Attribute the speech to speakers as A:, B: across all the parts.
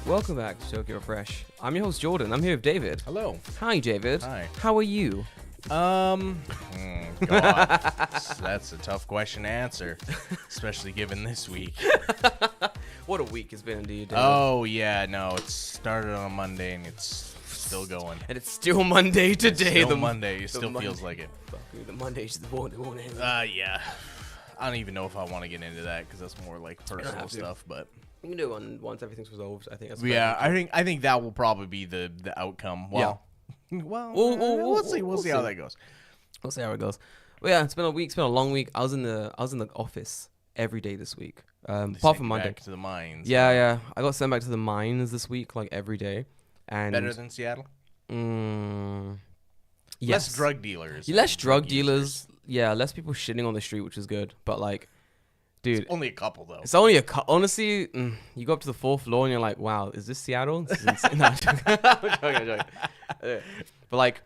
A: Welcome back to Tokyo Fresh. I'm your host Jordan. I'm here with David.
B: Hello.
A: Hi, David.
B: Hi.
A: How are you?
B: God, that's a tough question to answer, especially given this week.
A: What a week it's been indeed, David.
B: Oh yeah, no, it started on Monday and it's still going.
A: And it's still Monday today.
B: It's still Monday. It still
A: Monday.
B: Feels like it.
A: Fuck me, the Monday's the one.
B: Yeah. I don't even know if I want to get into that because that's more like personal stuff, but.
A: You can do it once everything's resolved. I think that's
B: Yeah, I think that will probably be the outcome. Well, we'll see. We'll see how that goes.
A: We'll see how it goes. Well, yeah, it's been a week. It's been a long week. I was in the office every day this week, apart from Monday.
B: Back to the mines.
A: Yeah. I got sent back to the mines this week, like every day. And
B: Better than Seattle.
A: Yes.
B: Less drug dealers.
A: Less drug dealers. Yeah, less people shitting on the street, which is good. But like, dude,
B: it's only a couple though.
A: It's only honestly, you go up to the 4th floor and you're like, wow, is this Seattle? This is insane. No, I'm joking. But like,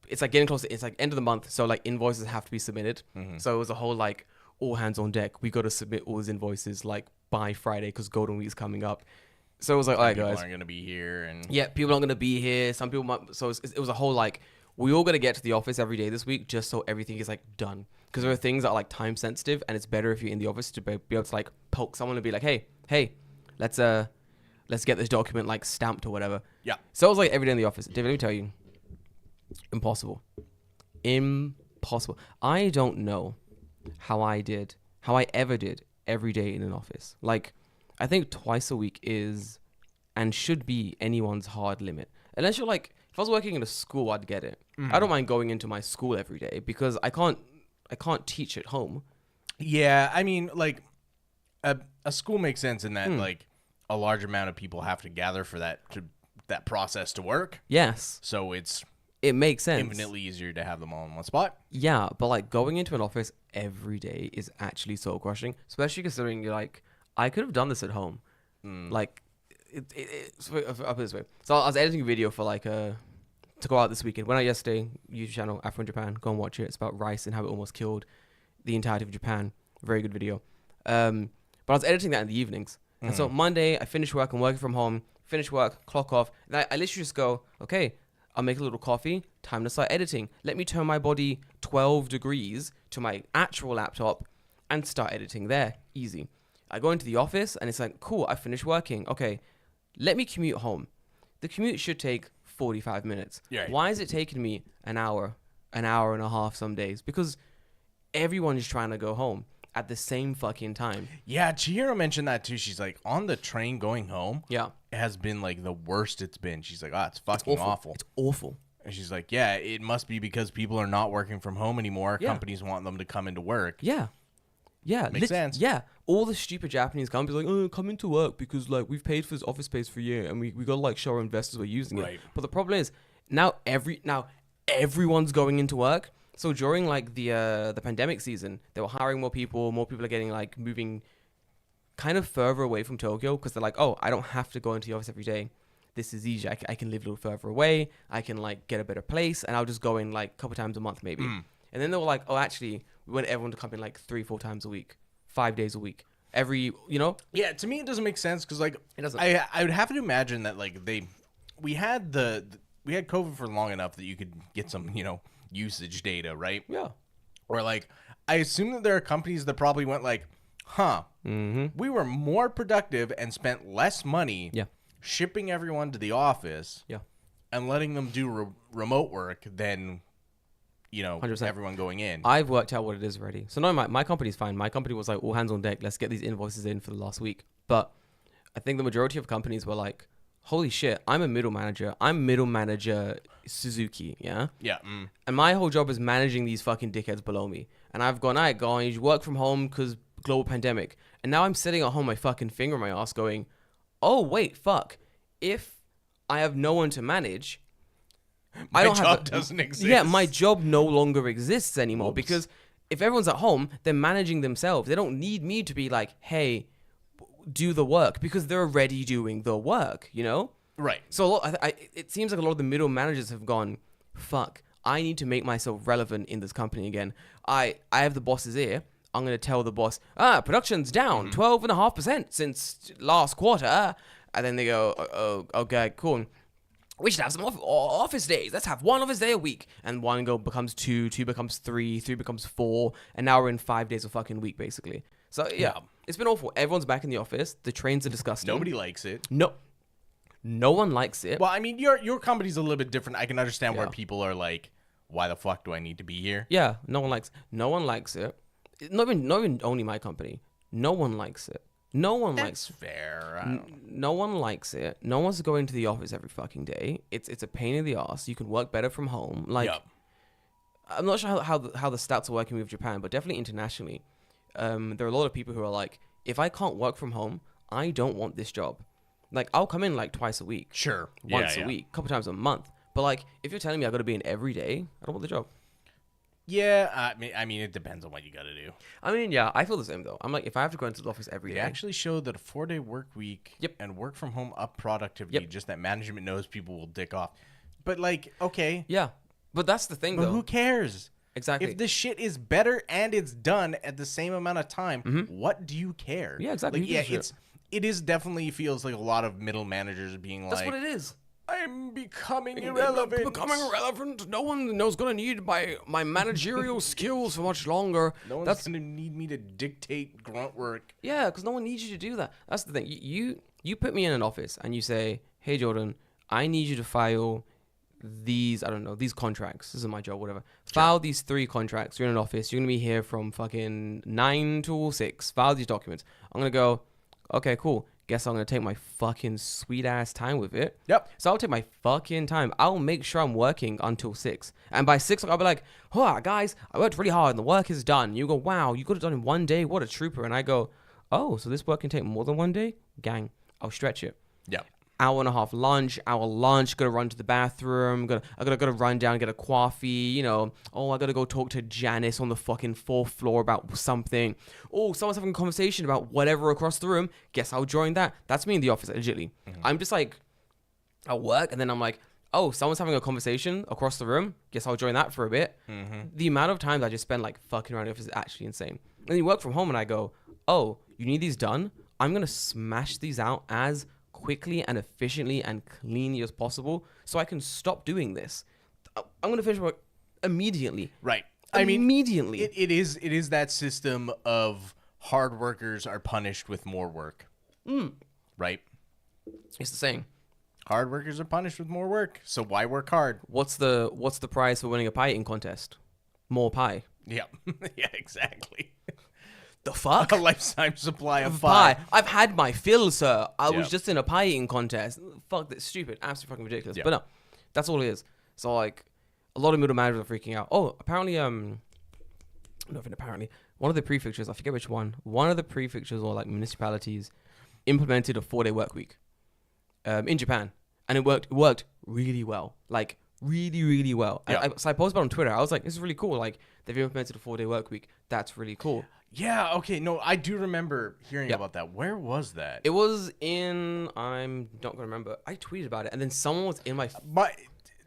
A: it's like getting closer. It's like end of the month, so like invoices have to be submitted. Mm-hmm. So it was a whole like all hands on deck. We got to submit all these invoices like by Friday because Golden Week's coming up. So it was like, all right, guys,
B: people aren't gonna be here, and
A: yeah, people aren't gonna be here. Some people might. So it was a whole like, we all gotta get to the office every day this week just so everything is like done. Because there are things that are like time sensitive, and it's better if you're in the office to be able to like poke someone and be like, hey, let's get this document like stamped or whatever. Yeah. So it was like every day in the office. David, let me tell you, impossible. I don't know how I ever did every day in an office. Like, I think twice a week is and should be anyone's hard limit. Unless you're like, if I was working in a school, I'd get it. Mm-hmm. I don't mind going into my school every day because I can't teach at home. Yeah,
B: I mean, like, a school makes sense in that, like, a large amount of people have to gather for that process to work.
A: Yes.
B: So
A: it makes sense.
B: Infinitely easier to have them all in one spot.
A: Yeah, but, like, going into an office every day is actually soul crushing, especially considering you're like, I could have done this at home. Like, I'll put it this way. So I was editing a video for, like, to go out this weekend. Went out yesterday, YouTube channel, Afro in Japan. Go and watch it. It's about rice and how it almost killed the entirety of Japan. Very good video. But I was editing that in the evenings. And so Monday, I finished work. I'm working from home. Finish work, clock off. And I literally just go, okay, I'll make a little coffee. Time to start editing. Let me turn my body 12 degrees to my actual laptop and start editing there. Easy. I go into the office and it's like, cool, I finished working. Okay, let me commute home. The commute should take 45 minutes. Yeah. Why is it taking me an hour and a half some days? Because everyone is trying to go home at the same fucking time.
B: Yeah, Chihiro mentioned that too. She's like, on the train going home, it has been like the worst it's been. She's like, it's fucking awful.
A: It's awful.
B: And she's like, yeah, it must be because people are not working from home anymore. Yeah. Companies want them to come into work.
A: Yeah. Yeah.
B: Makes sense.
A: Yeah. All the stupid Japanese companies are like, come into work because like we've paid for this office space for a year and we got to like show our investors we're using it. But the problem is now everyone's going into work. So during like the pandemic season, they were hiring more people. More people are getting like moving kind of further away from Tokyo because they're like, oh, I don't have to go into the office every day. This is easy. I can live a little further away. I can like get a better place and I'll just go in like a couple times a month maybe. And then they were like, oh, actually, we want everyone to come in like 3-4 times a week, 5 days a week. Every, you know?
B: Yeah, to me it doesn't make sense because like
A: it doesn't.
B: I would have to imagine that like we had COVID for long enough that you could get some, usage data, right?
A: Yeah.
B: Or like I assume that there are companies that probably went like, we were more productive and spent less money shipping everyone to the office and letting them do remote work than 100%. Everyone going in.
A: I've worked out what it is already. So no, my company's fine. My company was like all hands on deck. Let's get these invoices in for the last week. But I think the majority of companies were like, holy shit, I'm a middle manager. I'm middle manager Suzuki, yeah?
B: Yeah.
A: And my whole job is managing these fucking dickheads below me. And I've gone, all right, go on, you work from home because global pandemic. And now I'm sitting at home, my fucking finger in my ass going, oh, wait, fuck. If I have no one to manage,
B: my job doesn't exist.
A: Yeah, my job no longer exists anymore. Because if everyone's at home, they're managing themselves. They don't need me to be like, hey, do the work because they're already doing the work, you know?
B: Right.
A: So it seems like a lot of the middle managers have gone, fuck, I need to make myself relevant in this company again. I have the boss's ear. I'm going to tell the boss, production's down 12.5% since last quarter. And then they go, oh, okay, cool. We should have some office days. Let's have one office day a week. And one becomes two becomes three becomes four. And now we're in 5 days a fucking week, basically. So, yeah, it's been awful. Everyone's back in the office. The trains are disgusting.
B: Nobody likes it.
A: No one likes it.
B: Well, I mean, your company's a little bit different. I can understand where people are like, why the fuck do I need to be here?
A: Yeah, no one likes it. Not even only my company. No one likes it. No one likes it.
B: Fair.
A: No one likes it. No one wants to go into the office every fucking day. It's a pain in the ass. You can work better from home. Like, I'm not sure how the stats are working with Japan, but definitely internationally, there are a lot of people who are like, if I can't work from home, I don't want this job. Like, I'll come in like twice a week.
B: Sure.
A: Once a week, a couple times a month. But like, if you're telling me I got to be in every day, I don't want the job.
B: Yeah, I mean, it depends on what you got to do.
A: I mean, yeah, I feel the same though. I'm like, if I have to go into the office every day.
B: They actually showed that a 4-day work week and work from home up productivity, just that management knows people will dick off. But like, okay.
A: Yeah, but that's the thing though.
B: But who cares?
A: Exactly.
B: If this shit is better and it's done at the same amount of time, what do you care?
A: Yeah, exactly.
B: Like, it is definitely feels like a lot of middle managers being
A: that's what it is.
B: I'm becoming irrelevant.
A: Becoming irrelevant. No one knows going to need my managerial skills for much longer.
B: No one's going to need me to dictate grunt work.
A: Yeah, because no one needs you to do that. That's the thing. You put me in an office and you say, hey, Jordan, I need you to file these, I don't know, these contracts. This is my job, whatever. File these 3 contracts. You're in an office. You're going to be here from fucking 9 to 6. File these documents. I'm going to go, okay, cool. Guess I'm going to take my fucking sweet ass time with it.
B: Yep.
A: So I'll take my fucking time. I'll make sure I'm working until 6. And by 6 I'll be like, oh, guys, I worked really hard and the work is done. You go, wow, you got it done in 1 day. What a trooper. And I go, oh, so this work can take more than 1 day? Gang, I'll stretch it.
B: Yep.
A: Hour and a half lunch, gotta run to the bathroom, I gotta run down and get a coffee, you know. Oh, I gotta go talk to Janice on the fucking 4th floor about something. Oh, someone's having a conversation about whatever across the room. Guess I'll join that. That's me in the office, legitimately. I'm just like, at work, and then I'm like, oh, someone's having a conversation across the room. Guess I'll join that for a bit. The amount of times I just spend like fucking around the office is actually insane. And then you work from home and I go, oh, you need these done? I'm gonna smash these out as quickly and efficiently and cleanly as possible so I can stop doing this. I'm going to finish work immediately.
B: Right.
A: Immediately.
B: It is that system of hard workers are punished with more work. Right?
A: It's the same.
B: Hard workers are punished with more work. So why work hard?
A: What's the prize for winning a pie eating contest? More pie.
B: Yeah. Yeah, exactly.
A: The fuck?
B: A lifetime supply of pie.
A: I've had my fill, sir. I was just in a pie eating contest. Fuck, that's stupid. Absolutely fucking ridiculous. But no, that's all it is. So, like, a lot of middle managers are freaking out. Oh, apparently, one of the prefectures, I forget which one of the prefectures or, like, municipalities implemented a 4-day work week in Japan. And it worked really well. Like, really, really well.
B: Yeah.
A: So I posted about it on Twitter. I was like, this is really cool. Like, they've implemented a 4-day work week. That's really cool.
B: Yeah, okay. No, I do remember hearing about that. Where was that?
A: It was in, I'm not going to remember. I tweeted about it, and then someone was in my...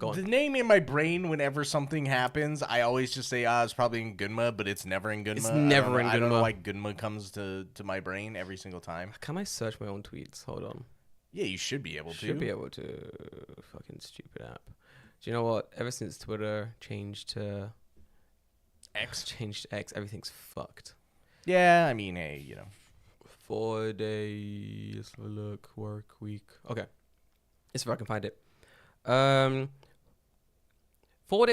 B: The name in my brain, whenever something happens, I always just say, it's probably in Gunma, but it's never in Gunma.
A: It's never in Gunma.
B: I don't know why Gunma comes to my brain every single time.
A: Can I search my own tweets? Hold on.
B: Yeah, you should be able to.
A: Should be able to. Fucking stupid app. Do you know what? Ever since Twitter changed to X, everything's fucked.
B: Yeah, I mean, hey, you know.
A: 4 days, look, work week. Okay. Let's see if I can find it. 4-day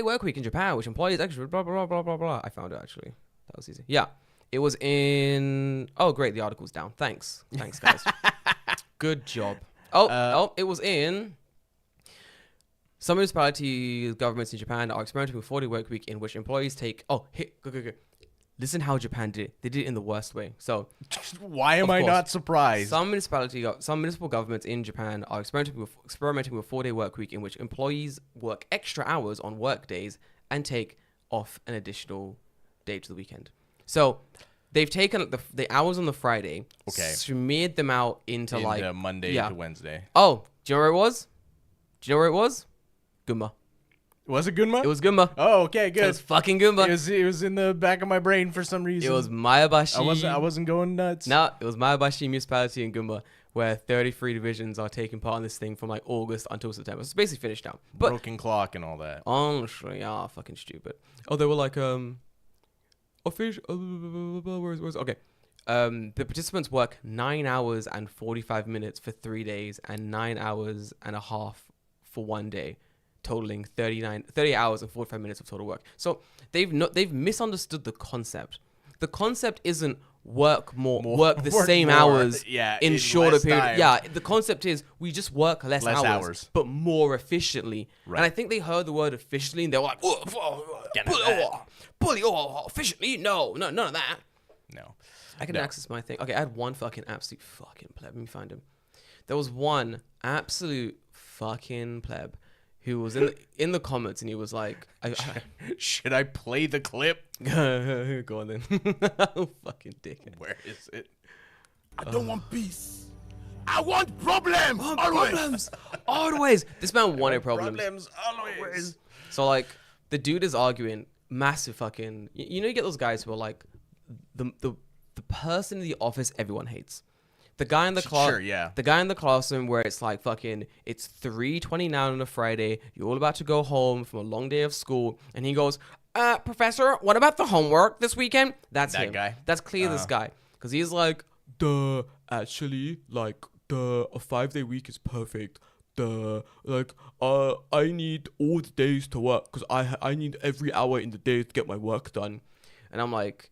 A: work week in Japan, which employees actually blah, blah, blah, blah, blah. I found it, actually. That was easy. Yeah. It was in... Oh, great. The article's down. Thanks, guys. Good job. It was in... Some municipality governments in Japan are experimenting with 4-day work week in which employees take... Go. Listen how Japan did it. They did it in the worst way. So,
B: why am I not surprised?
A: Some municipal governments in Japan are experimenting with 4-day work week in which employees work extra hours on work days and take off an additional day to the weekend. So, they've taken the hours on the Friday, smeared them out into like
B: Monday to Wednesday.
A: Oh, do you know where it was? Gunma.
B: Was it Gunma?
A: It was Gunma.
B: Oh, okay, good.
A: It was fucking Gunma.
B: It was in the back of my brain for some reason.
A: It was Maebashi.
B: I wasn't going nuts.
A: No, it was Maebashi municipality in Gunma, where 33 divisions are taking part in this thing from like August until September. So it's basically finished now. But
B: broken clock and all that.
A: Honestly, fucking stupid. Oh, they were like official. Okay. The participants work 9 hours and 45 minutes for 3 days and 9 hours and a half for 1 day, totaling 30 hours and 45 minutes of total work. So they've misunderstood the concept. The concept isn't work the same hours in shorter period.
B: Time.
A: Yeah, the concept is we just work less hours, but more efficiently. Right. And I think they heard the word efficiently and they were like, efficiently? No, none of that.
B: No.
A: I can access my thing. Okay, I had one fucking absolute fucking pleb. Let me find him. There was one absolute fucking pleb who was in the comments and he was like,
B: should I play the clip?
A: Go on then. Fucking dickhead.
B: Where is it?
C: I don't want peace. I want problems.
A: Problems. Always. This man wanted problems.
B: Problems always.
A: So like the dude is arguing massive fucking. You know, you get those guys who are like the person in the office everyone hates. The guy in the class,
B: sure, yeah.
A: The guy in the classroom where it's like fucking, it's 3:29 on a Friday. You're all about to go home from a long day of school, and he goes, "Professor, what about the homework this weekend?" That's
B: that
A: him.
B: Guy.
A: That's clear. This guy, because he's like, actually, like a 5-day week is perfect. I need all the days to work because I need every hour in the day to get my work done, and I'm like.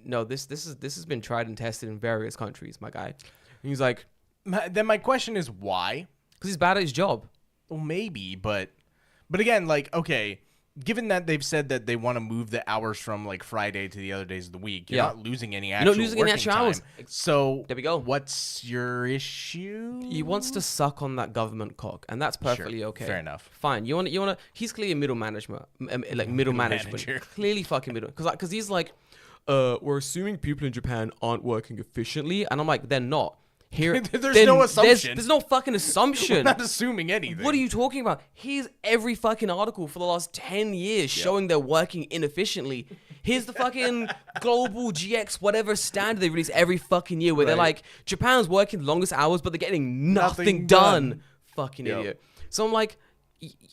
A: No, this has been tried and tested in various countries, my guy. And he's like,
B: then my question is why?
A: Because he's bad at his job.
B: Well, maybe, but again, like, okay, given that they've said that they want to move the hours from like Friday to the other days of the week, you're not losing any actual
A: hours.
B: So
A: there we go.
B: What's your issue?
A: He wants to suck on that government cock, and that's perfectly okay.
B: Fair enough.
A: Fine. You want to. He's clearly middle management, middle management. Clearly fucking middle. Because he's like. We're assuming people in Japan aren't working efficiently, and I'm like, they're not. Here,
B: there's no assumption.
A: There's no fucking assumption.
B: We're not assuming anything.
A: What are you talking about? Here's every fucking article for the last 10 years showing they're working inefficiently. Here's the fucking global GX whatever standard they release every fucking year where they're like, Japan's working the longest hours, but they're getting nothing done. Fucking idiot. So I'm like,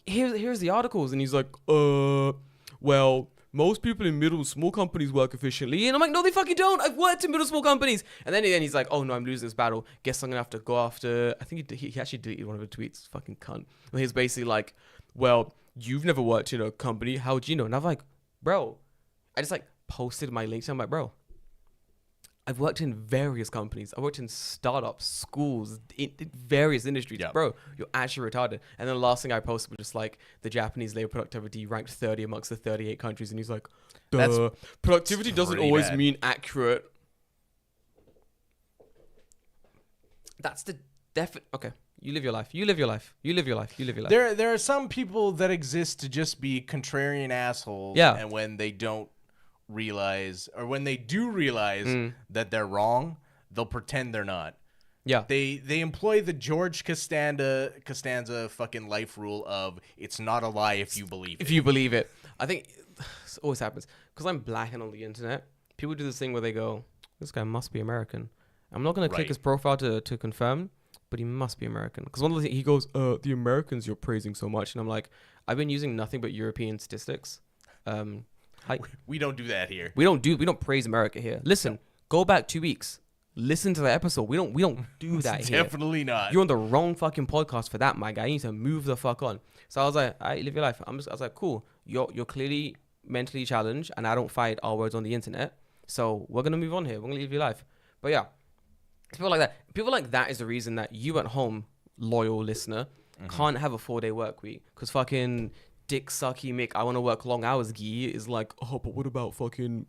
A: here's the articles, and he's like, well. Most people in small companies work efficiently. And I'm like, no, they fucking don't. I've worked in small companies. And then he's like, oh, no, I'm losing this battle. Guess I'm going to have to go after... I think he actually deleted one of the tweets. Fucking cunt. And he's basically like, well, you've never worked in a company. How would you know? And I'm like, bro, I just like posted my LinkedIn. I'm like, bro, I've worked in various companies. I worked in startups, schools, in various industries. Yeah. Bro, you're actually retarded. And then the last thing I posted was just like the Japanese labor productivity ranked 30 amongst the 38 countries. And he's like, productivity doesn't always mean accurate. That's the okay. You live your life. You live your life. You live your life. You live your life.
B: There are some people that exist to just be contrarian assholes.
A: Yeah.
B: And when they don't realize, or when they do realize that they're wrong, they'll pretend they're not.
A: Yeah.
B: They employ the George Costanza fucking life rule of it's not a lie if you believe it.
A: If you believe it. I think this always happens because I'm blacking on the internet. People do this thing where they go, this guy must be American. I'm not going to click his profile to confirm, but he must be American. Because one of the things, he goes, the Americans you're praising so much. And I'm like, I've been using nothing but European statistics.
B: We don't do that here.
A: We don't praise America here. Listen, go back 2 weeks. Listen to the episode. We don't do that here.
B: Definitely not.
A: You're on the wrong fucking podcast for that, my guy. You need to move the fuck on. So I was like, all right, live your life. I was like, cool. You're clearly mentally challenged, and I don't fight our words on the internet. So we're gonna move on here. We're gonna live your life. But yeah, people like that is the reason that you at home, loyal listener, can't have a 4-day work week because fucking dick sucky Mick, I want to work long hours, Gee, is like, oh, but what about fucking,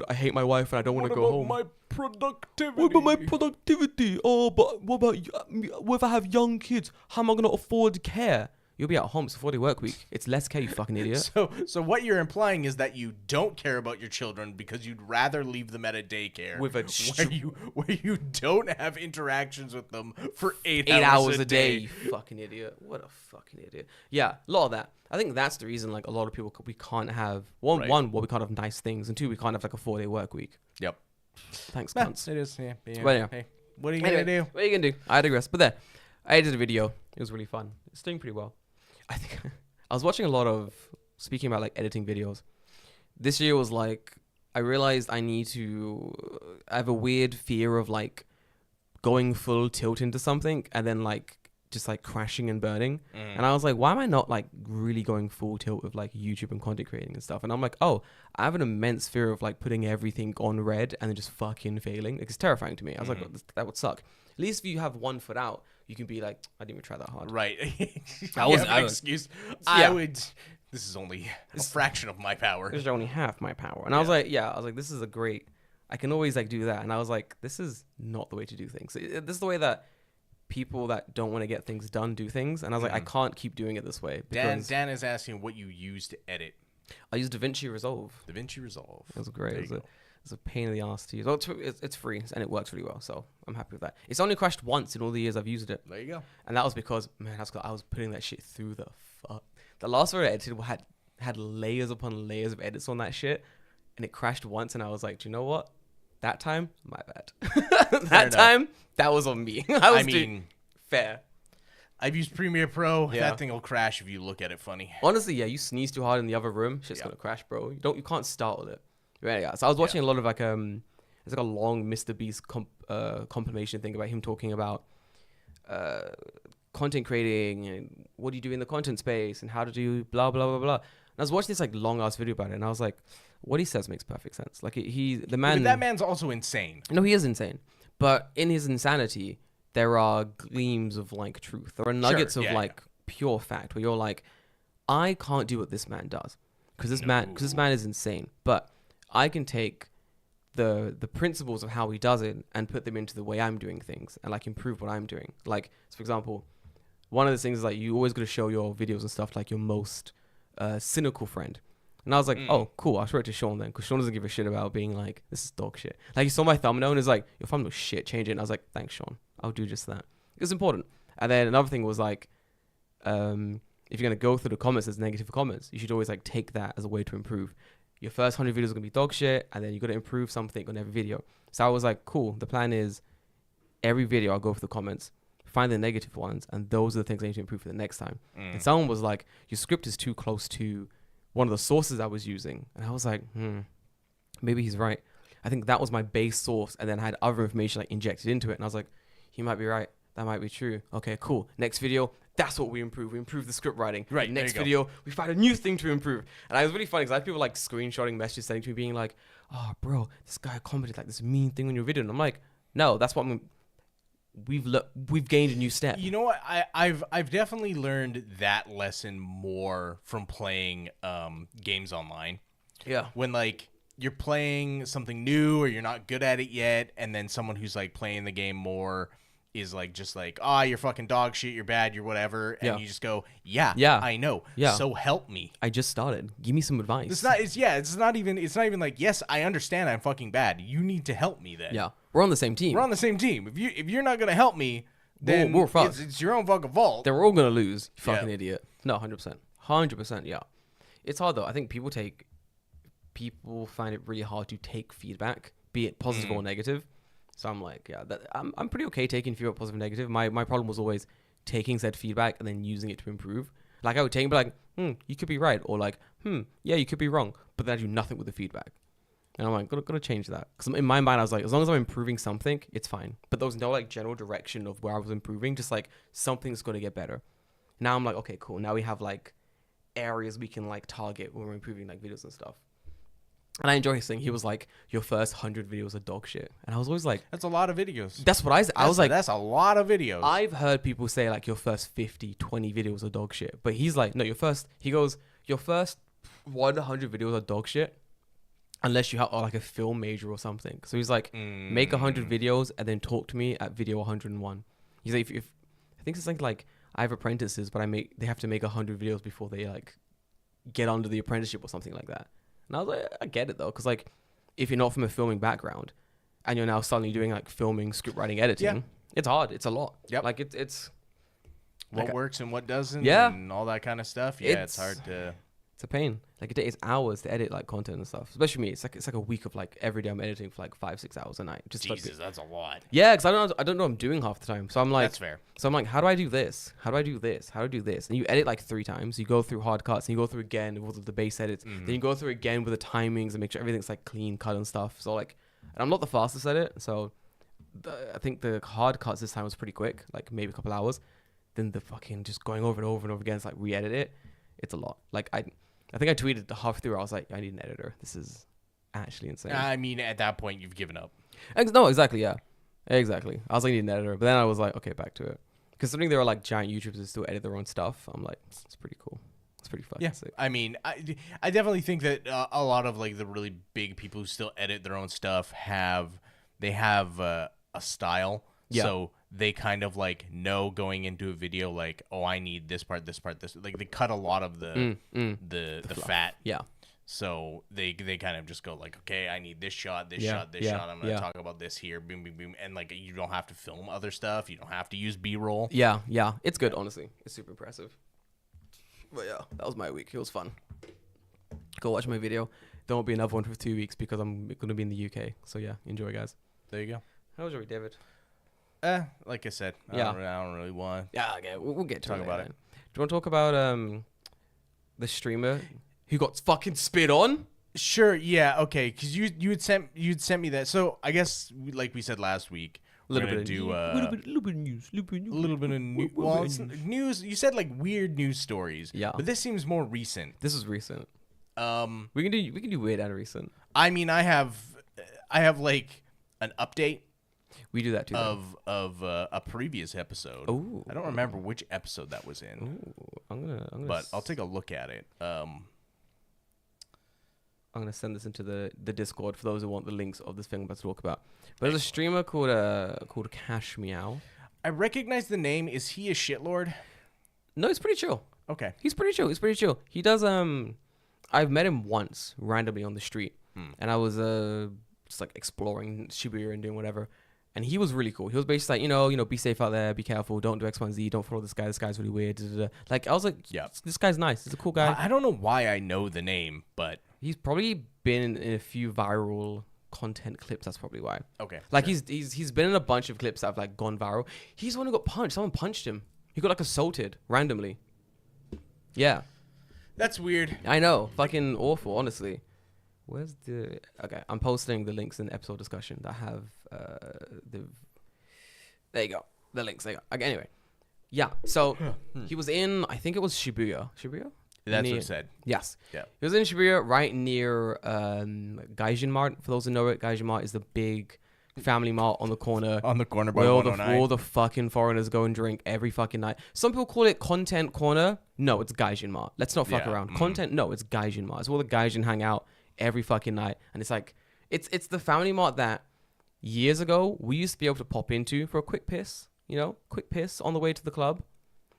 A: I hate my wife and I don't want to go home.
B: What about
A: my productivity? Oh, but what about, if I have young kids, how am I going to afford care? You'll be at home. It's a 4-day work week. It's less care, you fucking idiot.
B: So what you're implying is that you don't care about your children because you'd rather leave them at a daycare
A: With
B: where you don't have interactions with them for 8
A: hours a day. You fucking idiot. What a fucking idiot. Yeah, a lot of that. I think that's the reason, like, a lot of people, we can't have, one, we can't have nice things, and 2, we can't have, like, a 4-day work week.
B: Yep.
A: Thanks, cunts.
B: It is, yeah.
A: Well, yeah.
B: Hey, what are you going to do?
A: What are you going to do? I digress. But there, I did a video. It was really fun. It's doing pretty well. I think I was watching a lot of, speaking about, like, editing videos. This year was, like, I realized I have a weird fear of, like, going full tilt into something and then, like, just, like, crashing and burning. And I was like, why am I not, like, really going full tilt with, like, YouTube and content creating and stuff? And I'm like, oh, I have an immense fear of, like, putting everything on red and then just fucking failing. Like, it's terrifying to me. I was like, that would suck. At least if you have one foot out, you can be like, I didn't even try that hard.
B: Right.
A: That wasn't
B: an excuse.
A: Yeah.
B: This is only a fraction of my power.
A: This is only half my power. And I was like, this is a great, I can always, like, do that. And I was like, this is not the way to do things. This is the way that people that don't want to get things done do things. And I was like, I can't keep doing it this way.
B: Dan is asking what you use to edit.
A: I used DaVinci Resolve.
B: DaVinci Resolve.
A: It was great. It's a pain in the ass to use. Well, it's free and it works really well, so I'm happy with that. It's only crashed once in all the years I've used it.
B: There you go.
A: And that was because, man, I was putting that shit through the fuck. The last one I edited had layers upon layers of edits on that shit, and it crashed once, and I was like, do you know what? That time, my bad. Time, that was on me. I mean, fair.
B: I've used Premiere Pro. Yeah. That thing will crash if you look at it funny.
A: Honestly, yeah, you sneeze too hard in the other room, shit's gonna crash, bro. You can't start with it. Yeah, so I was watching a lot of, like, it's like a long Mr. Beast compilation thing about him talking about content creating and what do you do in the content space and how to do blah blah blah blah. And I was watching this, like, long ass video about it, and I was like, what he says makes perfect sense. Like, the man.
B: But that man's also insane.
A: No, he is insane, but in his insanity, there are gleams of, like, truth. There are nuggets of pure fact where you're like, I can't do what this man does because this man is insane, but I can take the principles of how he does it and put them into the way I'm doing things and, like, improve what I'm doing. Like, so for example, one of the things is, like, you always got to show your videos and stuff, like, your most cynical friend. And I was like, oh, cool, I'll show it to Sean then, because Sean doesn't give a shit about being like, this is dog shit. Like, he saw my thumbnail and is like, your thumbnail's shit, change it. And I was like, thanks, Sean. I'll do just that. It's important. And then another thing was, like, if you're going to go through the comments as negative comments, you should always, like, take that as a way to improve. Your first 100 videos are going to be dog shit, and then you got to improve something on every video. So I was like, cool. The plan is every video I'll go through the comments, find the negative ones, and those are the things I need to improve for the next time. And someone was like, your script is too close to one of the sources I was using. And I was like, maybe he's right. I think that was my base source, and then I had other information, like, injected into it. And I was like, he might be right. That might be true. Okay, cool. Next video, that's what we improve. We improve the script writing.
B: Right.
A: Next video, we find a new thing to improve. And it was really funny because I had people, like, screenshotting messages sending to me being like, oh, bro, this guy commented, like, this mean thing on your video. And I'm like, no, that's what we've gained a new step.
B: You know what? I've definitely learned that lesson more from playing games online.
A: Yeah.
B: When, like, you're playing something new or you're not good at it yet, and then someone who's, like, playing the game more is, like, just like, you're fucking dog shit, you're bad, you're whatever, and you just go, yeah, I know, so help me.
A: I just started. Give me some advice.
B: It's not even like, yes, I understand I'm fucking bad. You need to help me then.
A: Yeah, we're on the same team.
B: If you're not gonna help me, then
A: we're fucked.
B: It's your own fucking fault.
A: Then we're all gonna lose. You fucking idiot. No, 100%. Yeah, it's hard though. I think people find it really hard to take feedback, be it positive or negative. So I'm like, I'm pretty okay taking feedback, positive and negative. My problem was always taking said feedback and then using it to improve. Like, I would take it and be like, you could be right. Or like, yeah, you could be wrong. But then I do nothing with the feedback. And I'm like, gotta change that. Because in my mind, I was like, as long as I'm improving something, it's fine. But there was no, like, general direction of where I was improving. Just like, something's going to get better. Now I'm like, okay, cool. Now we have, like, areas we can, like, target when we're improving, like, videos and stuff. And I enjoy his thing. He was like, your first 100 videos are dog shit. And I was always like,
B: that's a lot of videos.
A: That's what I said. I was like,
B: that's a lot of videos.
A: I've heard people say, like, your first 50, 20 videos are dog shit. But he's like, no, your first 100 videos are dog shit unless you have, like, a film major or something. So he's like, make 100 videos and then talk to me at video 101. He's like, if I think it's something like, I have apprentices, but they have to make 100 videos before they like get under the apprenticeship or something like that. And I was like, I get it though, because like if you're not from a filming background and you're now suddenly doing like filming, script writing, editing, it's hard. It's a lot.
B: Yep.
A: Like it's
B: what works and what doesn't,
A: Yeah.
B: and all that kind of stuff. Yeah, it's hard to.
A: It's a pain. Like it takes hours to edit like content and stuff. Especially me, it's like a week of like every day I'm editing for like 5-6 hours a night. Just
B: Jesus, that's a lot.
A: Yeah, because I don't know what I'm doing half the time. So I'm like,
B: That's fair.
A: So I'm like, how do I do this? How do I do this? How do I do this? And you edit like 3 times. You go through hard cuts and you go through again with the bass edits. Then you go through again with the timings and make sure everything's like clean cut and stuff. So like, and I'm not the fastest at it. So I think the hard cuts this time was pretty quick, like maybe a couple hours. Then the fucking just going over and over and over again, it's like re-edit it. It's a lot. Like I think I tweeted half through. I was like, I need an editor. This is actually insane.
B: I mean, at that point, you've given up.
A: No, exactly. Yeah, exactly. I was like, I need an editor. But then I was like, okay, back to it. Considering there are like giant YouTubers that still edit their own stuff, I'm like, it's pretty cool. It's pretty fucking sick.
B: I mean, I definitely think that a lot of like the really big people who still edit their own stuff have a style.
A: Yeah.
B: So they kind of like know going into a video like, oh, I need this part, this. Like they cut a lot of the fat.
A: Yeah.
B: So they kind of just go like, okay, I need this shot, this shot, this shot. I'm gonna talk about this here, boom, boom, boom, and like you don't have to film other stuff. You don't have to use B-roll.
A: Yeah. It's good, honestly. It's super impressive. But yeah, that was my week. It was fun. Go watch my video. There won't be another one for 2 weeks because I'm gonna be in the UK. So yeah, enjoy, guys.
B: There you go.
A: How was your week, David?
B: Like I said, I
A: Yeah.
B: don't really want.
A: Yeah, okay, we'll get to
B: Talk about it.
A: Do you want to talk about the streamer who got fucking spit on?
B: Sure, yeah, okay, because you'd sent me that. So I guess like we said last week,
A: A little bit of news.
B: Well, it's news. You said like weird news stories.
A: Yeah,
B: but this seems more recent.
A: This is recent. We can do weird and recent.
B: I mean, I have like an update.
A: We do that too.
B: Of a previous episode.
A: Ooh.
B: I don't remember which episode that was in.
A: Ooh, I'm gonna.
B: But I'll take a look at it.
A: I'm gonna send this into the Discord for those who want the links of this thing I'm about to talk about. But there's a streamer called Cash Meow.
B: I recognize the name. Is he a shitlord?
A: No, he's pretty chill.
B: Okay.
A: He's pretty chill. He does I've met him once randomly on the street, and I was just like exploring Shibuya and doing whatever. And he was really cool. He was basically like, be safe out there, be careful, don't do X, Y, and Z, don't follow this guy. This guy's really weird. Like I was like, yeah, this guy's nice. He's a cool guy.
B: I don't know why I know the name, but
A: he's probably been in a few viral content clips. That's probably why.
B: Okay.
A: Like sure. he's been in a bunch of clips that have like gone viral. He's the one who got punched. Someone punched him. He got like assaulted randomly. Yeah.
B: That's weird.
A: I know. Fucking awful, honestly. Where's the... Okay, I'm posting the links in the episode discussion that have There you go. The links. There you go. Okay, anyway. Yeah, so he was in... I think it was Shibuya. Shibuya?
B: That's what it said.
A: Yes.
B: Yeah.
A: He was in Shibuya right near Gaijin Mart. For those who know it, Gaijin Mart is the big family mart on the corner.
B: On the corner by
A: where
B: 109.
A: all the fucking foreigners go and drink every fucking night. Some people call it Content Corner. No, it's Gaijin Mart. Let's not fuck around. Content... No, it's Gaijin Mart. It's where the Gaijin hang out every fucking night. And it's like... It's the family mart that years ago we used to be able to pop into for a quick piss. Quick piss on the way to the club.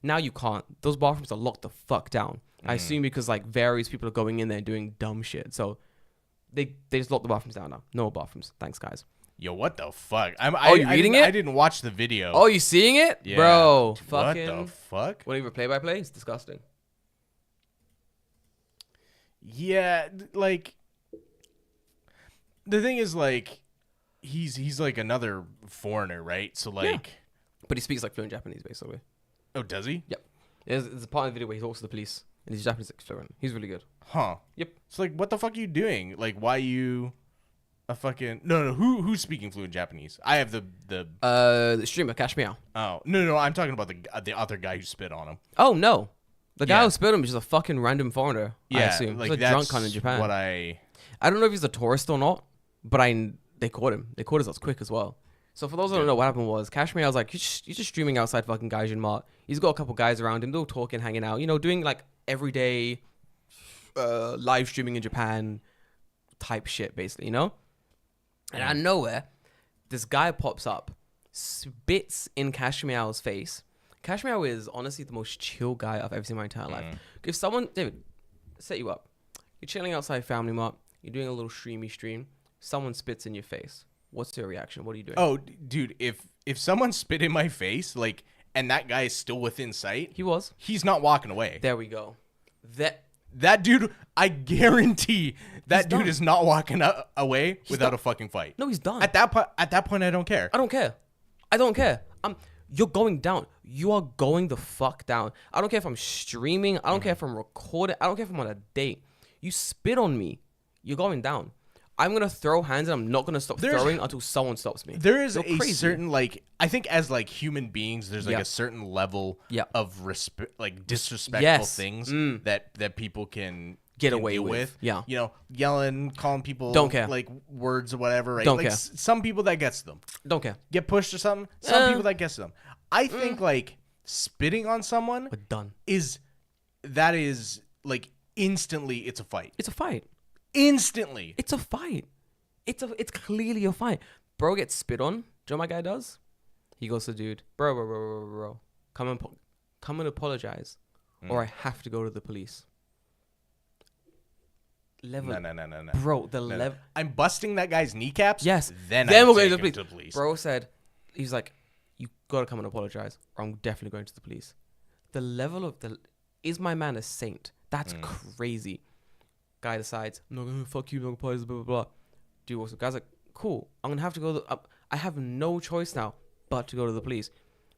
A: Now you can't. Those bathrooms are locked the fuck down. I assume because like various people are going in there and doing dumb shit. So they just lock the bathrooms down now. No bathrooms. Thanks, guys.
B: Yo, what the fuck?
A: You reading it?
B: I didn't watch the video.
A: Oh, you seeing it?
B: Yeah.
A: Bro, fucking...
B: What the fuck?
A: Want to give a play-by-play? It's disgusting.
B: Yeah, like... The thing is, like... He's like another foreigner, right? So, like... Yeah.
A: But he speaks like fluent Japanese, basically.
B: Oh, does he?
A: Yep. There's a part of the video where he talks to the police, and he's Japanese fluent. He's really good.
B: Huh.
A: Yep.
B: So, like, what the fuck are you doing? Like, why you... A fucking... No, who's speaking fluent Japanese? I have the
A: streamer, Cash Meow.
B: Oh, no, I'm talking about the other guy who spit on him.
A: Oh, no. The guy who spit on him is just a fucking random foreigner, I assume.
B: Like,
A: he's a drunk cunt in Japan.
B: I
A: don't know if he's a tourist or not, but they caught him. They caught us quick as well. So for those who don't know, what happened was, Cash Meow was like, he's just streaming outside fucking Gaijin Mart. He's got a couple guys around him. They're all talking, hanging out, doing like everyday live streaming in Japan type shit, basically, And out of nowhere, this guy pops up, spits in Cash Meow's face. Cash Meow is honestly the most chill guy I've ever seen in my entire life. If someone, David, set you up. You're chilling outside Family Mart. You're doing a little stream. Someone spits in your face. What's your reaction? What are you doing?
B: Oh, dude, if someone spit in my face, like, and that guy is still within sight, he's not walking away.
A: There we go.
B: That dude, I guarantee that dude is not walking away without a fucking fight.
A: No, he's done.
B: At that point, I don't care.
A: I don't care. You're going down. You are going the fuck down. I don't care if I'm streaming. I don't care if I'm recording. I don't care if I'm on a date. You spit on me, you're going down. I'm going to throw hands and I'm not going to stop throwing until someone stops me.
B: There is a certain, like, I think as, like, human beings, there's, like, a certain level of disrespectful things that people can
A: get away with. Yeah.
B: You know, yelling, calling people,
A: don't care,
B: like, words or whatever, right?
A: Don't
B: like,
A: care.
B: Some people that gets them.
A: Don't care.
B: Get pushed or something. Some people that gets them. I think, like, spitting on someone
A: we're done.
B: is, like, instantly it's a fight.
A: It's a fight.
B: Instantly.
A: It's a fight. It's clearly a fight. Bro gets spit on. Do you know what my guy does? He goes to the dude, bro, come and apologize, or I have to go to the police. Level.
B: No.
A: Bro, level.
B: I'm busting that guy's kneecaps.
A: Yes.
B: Then
A: we'll go to the police. Bro said, he's like, you gotta come and apologize, or I'm definitely going to the police. The level of is my man a saint? That's crazy. Guy decides, I'm not gonna fuck you, I'm not gonna apologize, blah blah blah. Dude walks up. Guy's like, cool, I'm gonna have to go. I have no choice now but to go to the police.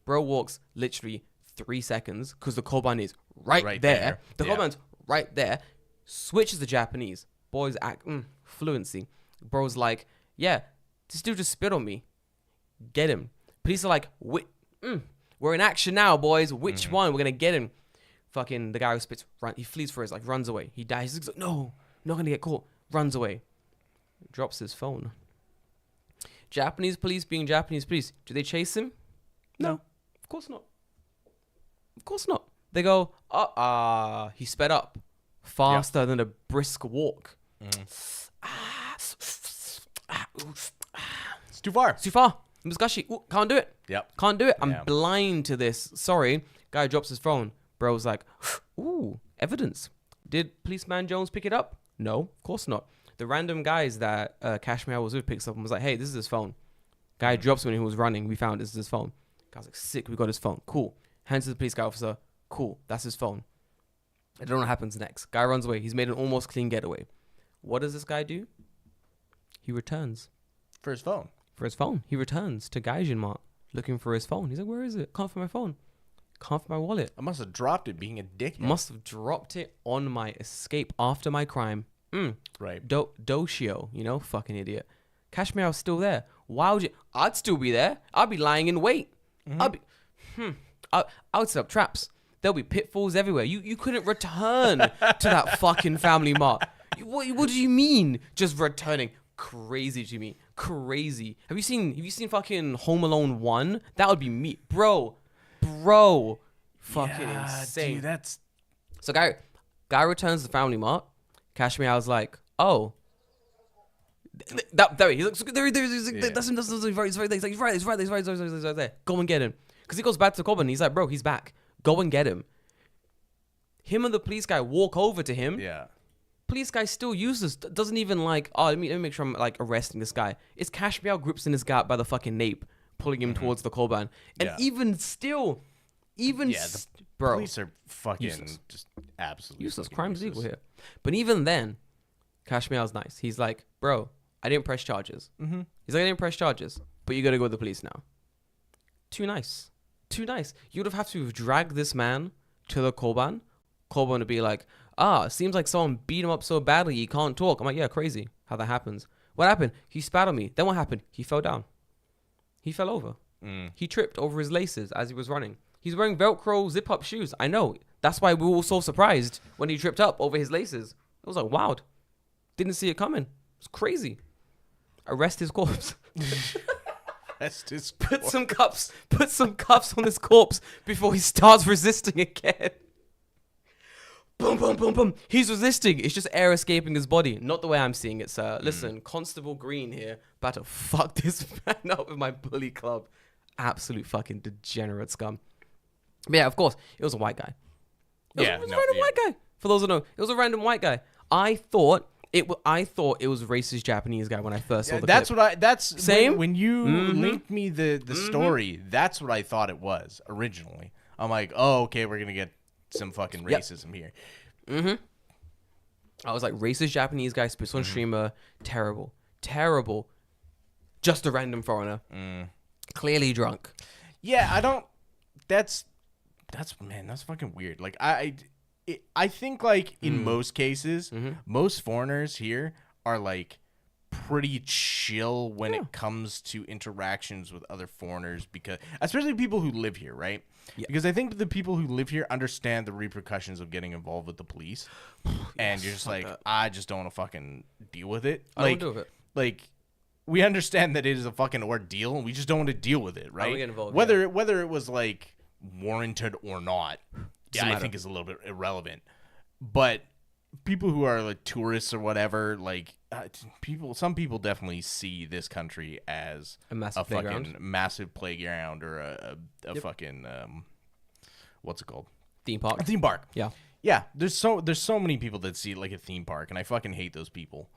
A: Bro walks literally 3 seconds because the Koban is right there. The Koban's right there. Switches to Japanese. Boys act fluency. Bro's like, yeah, this dude just spit on me. Get him. Police are like, we're in action now, boys. Which one? We're gonna get him. Fucking the guy who spits, he flees for his life, runs away. He dies. He's like, no, not gonna get caught. Runs away. Drops his phone. Japanese police being Japanese police. Do they chase him? No. Of course not. Of course not. They go, he sped up faster than a brisk walk.
B: It's too far.
A: It's too far. Muskashi. Can't do it.
B: Yep.
A: Can't do it. I'm blind to this. Sorry. Guy drops his phone. Bro's like, ooh, evidence. Did Policeman Jones pick it up? No, of course not. The random guys that Cash Meow was with picks up and was like, hey, this is his phone. Guy drops when he was running. We found this is his phone. Guy's like, sick, we got his phone. Cool. Hands to the police guy officer. Cool, that's his phone. I don't know what happens next. Guy runs away. He's made an almost clean getaway. What does this guy do? He returns.
B: For his phone.
A: He returns to Gaijin Mart looking for his phone. He's like, where is it? Can't find my phone. Can't find my wallet.
B: I must have dropped it being a dickhead.
A: Must have dropped it on my escape after my crime.
B: Right.
A: Doshio, you know, fucking idiot. Cash Meow's still there. Why would you? I'd still be there. I'd be lying in wait. I would set up traps. There'll be pitfalls everywhere. You couldn't return to that fucking Family Mart. What do you mean? Just returning? Crazy to me. Crazy. Have you seen fucking Home Alone 1? That would be me, bro. Fucking insane.
B: Dude, that's
A: so guy returns to the Family Mart. Cash Meow's like, oh, there he looks. That's him. He's right there. Go and get him. Because he goes back to Corbin. He's like, bro, he's back. Go and get him. Him and the police guy walk over to him.
B: Yeah.
A: Police guy still uses, doesn't even like, let me make sure I'm like arresting this guy. It's Cash Meow grips in his gut by the fucking nape, pulling him towards the Koban. And even still, bro.
B: Police are fucking just absolutely
A: useless. Crime's legal here. But even then, Cash Meow's nice. He's like, bro, I didn't press charges. He's like, I didn't press charges, but you gotta go to the police now. Too nice. You would have to drag this man to the Koban. Koban would be like, seems like someone beat him up so badly he can't talk. I'm like, yeah, crazy how that happens. What happened? He spat on me. Then what happened? He fell down. He fell over. He tripped over his laces as he was running. He's wearing Velcro zip-up shoes. I know. That's why we were all so surprised when he tripped up over his laces. It was like, wow. Didn't see it coming. It's crazy. Arrest his corpse. Put some cuffs on his corpse before he starts resisting again. Boom, boom, boom, boom. He's resisting. It's just air escaping his body. Not the way I'm seeing it, sir. Listen, Constable Green here, about to fuck this man up with my bully club. Absolute fucking degenerate scum. But yeah, of course, it was a white guy. It was a random white guy. For those who know, it was a random white guy. I thought it was racist Japanese guy when I first saw the clip.
B: That's
A: same
B: when you linked me the story. That's what I thought it was originally. I'm like, oh, okay, we're gonna get some fucking racism here.
A: I was like, racist Japanese guy spits on streamer, terrible, just a random foreigner, clearly drunk.
B: Yeah, I don't. That's fucking weird. Like I think like in most cases, most foreigners here are like pretty chill when it comes to interactions with other foreigners, because especially people who live here, right? Yeah. Because I think the people who live here understand the repercussions of getting involved with the police, and you're just like, I just don't want to fucking deal with it.
A: I don't do it.
B: Like, we understand that it is a fucking ordeal, and we just don't want to deal with it, right?
A: Get involved,
B: whether it was like warranted or not, I think is a little bit irrelevant. But people who are like tourists or whatever, like some people definitely see this country as
A: a massive playground.
B: Fucking massive playground, or a fucking what's it called?
A: Theme park.
B: A theme park.
A: Yeah.
B: Yeah. There's so many people that see it like a theme park, and I fucking hate those people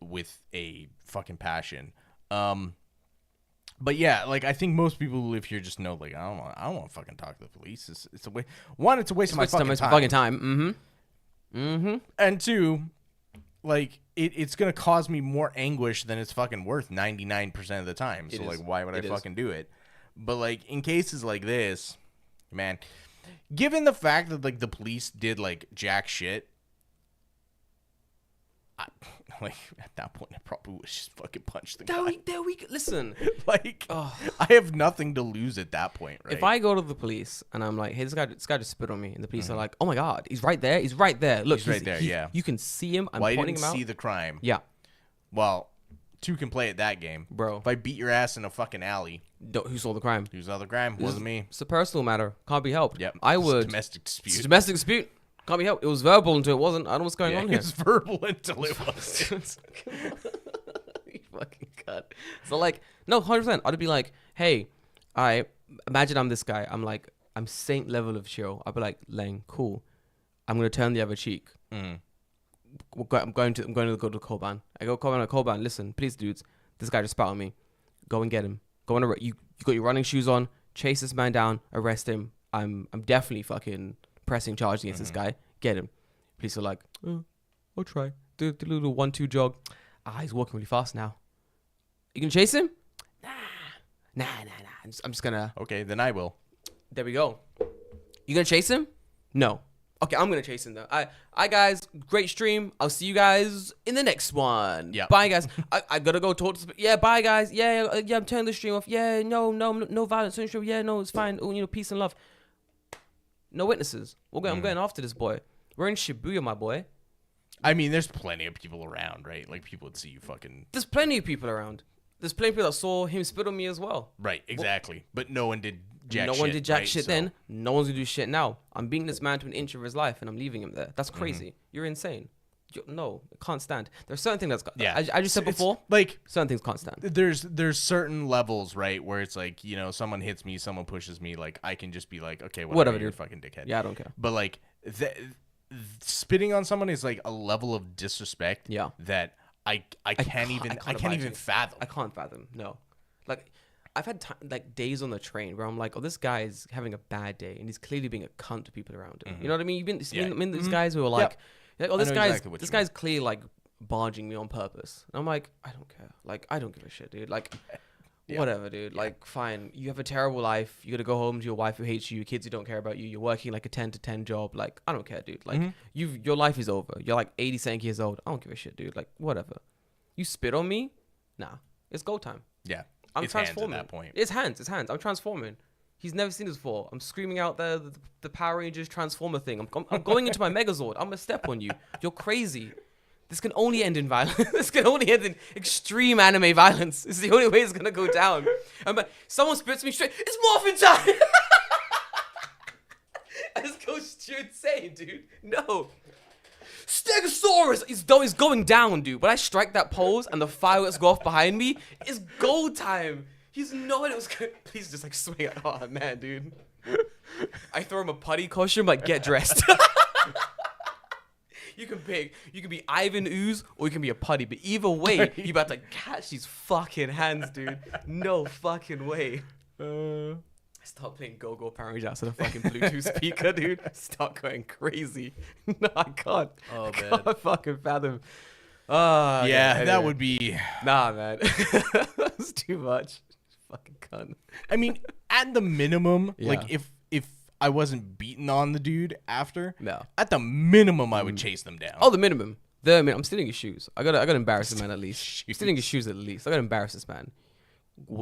B: with a fucking passion. But yeah, like I think most people who live here just know, like, I don't want to fucking talk to the police. It's a waste. One, it's a waste of my fucking time. And two, like it's gonna cause me more anguish than it's fucking worth 99% of the time. So like, why would I fucking do it? But like in cases like this, man, given the fact that like the police did like jack shit, like at that point I probably would just fucking punch the guy.
A: There we go. Listen,
B: like I have nothing to lose at that point, right?
A: If I go to the police and I'm like, hey, this guy just spit on me, and the police are like, oh my god, he's right there. Look, he's right there. Yeah, you can see him. I'm pointing him out.
B: See the crime.
A: Yeah.
B: Well, two can play at that game,
A: bro.
B: If I beat your ass in a fucking alley,
A: who saw the crime?
B: Who saw the crime? Wasn't me.
A: It's a personal matter. Can't be helped.
B: Yep.
A: I would.
B: Domestic dispute.
A: It's domestic dispute. Can't be helped. It was verbal until it wasn't. I don't know what's going on here.
B: It was verbal until it was.
A: You fucking cut. So like, no, 100%. I'd be like, hey, imagine I'm this guy. I'm saint level of chill. I'd be like, Lang, cool. I'm gonna turn the other cheek. I'm going to go to Koban. I go Koban. Listen, please, dudes. This guy just spat on me. Go and get him. Go on. You got your running shoes on. Chase this man down. Arrest him. I'm definitely fucking pressing charge against this guy. Get him. Police are like, I'll try. Do the little 1-2 jog. He's walking really fast now. You can chase him? Nah. I'm just gonna.
B: Okay, then I will.
A: There we go. You gonna chase him? No. Okay, I'm gonna chase him though. I guys, great stream. I'll see you guys in the next one.
B: Yeah.
A: Bye guys. I gotta go talk to. Yeah. Bye guys. Yeah. I'm turning the stream off. Yeah. No violence. Yeah. No, it's fine. Oh, peace and love. No witnesses. I'm going after this boy. We're in Shibuya, my boy.
B: I mean, there's plenty of people around, right? Like, people would see you fucking...
A: There's plenty of people around. There's plenty of people that saw him spit on me as well.
B: Right, exactly. But no one did jack shit.
A: No one did jack shit then. No one's gonna do shit now. I'm beating this man to an inch of his life, and I'm leaving him there. That's crazy. You're insane. No, I can't stand. There's certain things that's... Yeah. I just said before,
B: like,
A: certain things can't stand.
B: There's certain levels, right, where it's like, someone hits me, someone pushes me, like, I can just be like, okay, whatever, you're a fucking dickhead.
A: Yeah, I don't care.
B: But, like, spitting on someone is, like, a level of disrespect that I can't even fathom.
A: I can't fathom, no. Like, I've had days on the train where I'm like, oh, this guy is having a bad day, and he's clearly being a cunt to people around him. You know what I mean? You've been these guys who are like... Like, oh, this guy's clearly like barging me on purpose. And I'm like, I don't care. Like, I don't give a shit, dude. Like, whatever, dude. Like, fine. You have a terrible life. You gotta go home to your wife who hates you, your kids who don't care about you. You're working like a 10 to 10 job. Like, I don't care, dude. Like, your life is over. You're like 87 years old. I don't give a shit, dude. Like, whatever. You spit on me? Nah. It's go time.
B: Yeah.
A: I'm
B: it's
A: transforming.
B: Hands at that point.
A: It's hands. I'm transforming. He's never seen this before. I'm screaming out there the Power Rangers Transformer thing. I'm going into my Megazord. I'm gonna step on you. You're crazy. This can only end in violence. This can only end in extreme anime violence. It's the only way it's gonna go down. Someone spits me straight. It's morphin' time. I just go insane, dude. No. Stegosaurus is going down, dude. When I strike that pose and the fireworks go off behind me, it's go time. He's no one. It was good. Please just like swing it. Oh man, dude. I throw him a putty costume, like, get dressed. You can pick. You can be Ivan Ooze or you can be a putty. But either way, you about to catch these fucking hands, dude. No fucking way. Stop playing Go-Go Power Rangers to the fucking Bluetooth speaker, dude. Start going crazy. No, I can't.
B: Oh, man.
A: I can't fucking fathom.
B: Anyway. That would be...
A: Nah, man. That's too much. Fucking cunt.
B: I mean, at the minimum, like, if I wasn't beaten on the dude after, at the minimum, I would chase them down.
A: Oh, the minimum. I'm stealing his shoes. I gotta embarrass the man at least. Stealing his shoes at least. I gotta embarrass this man.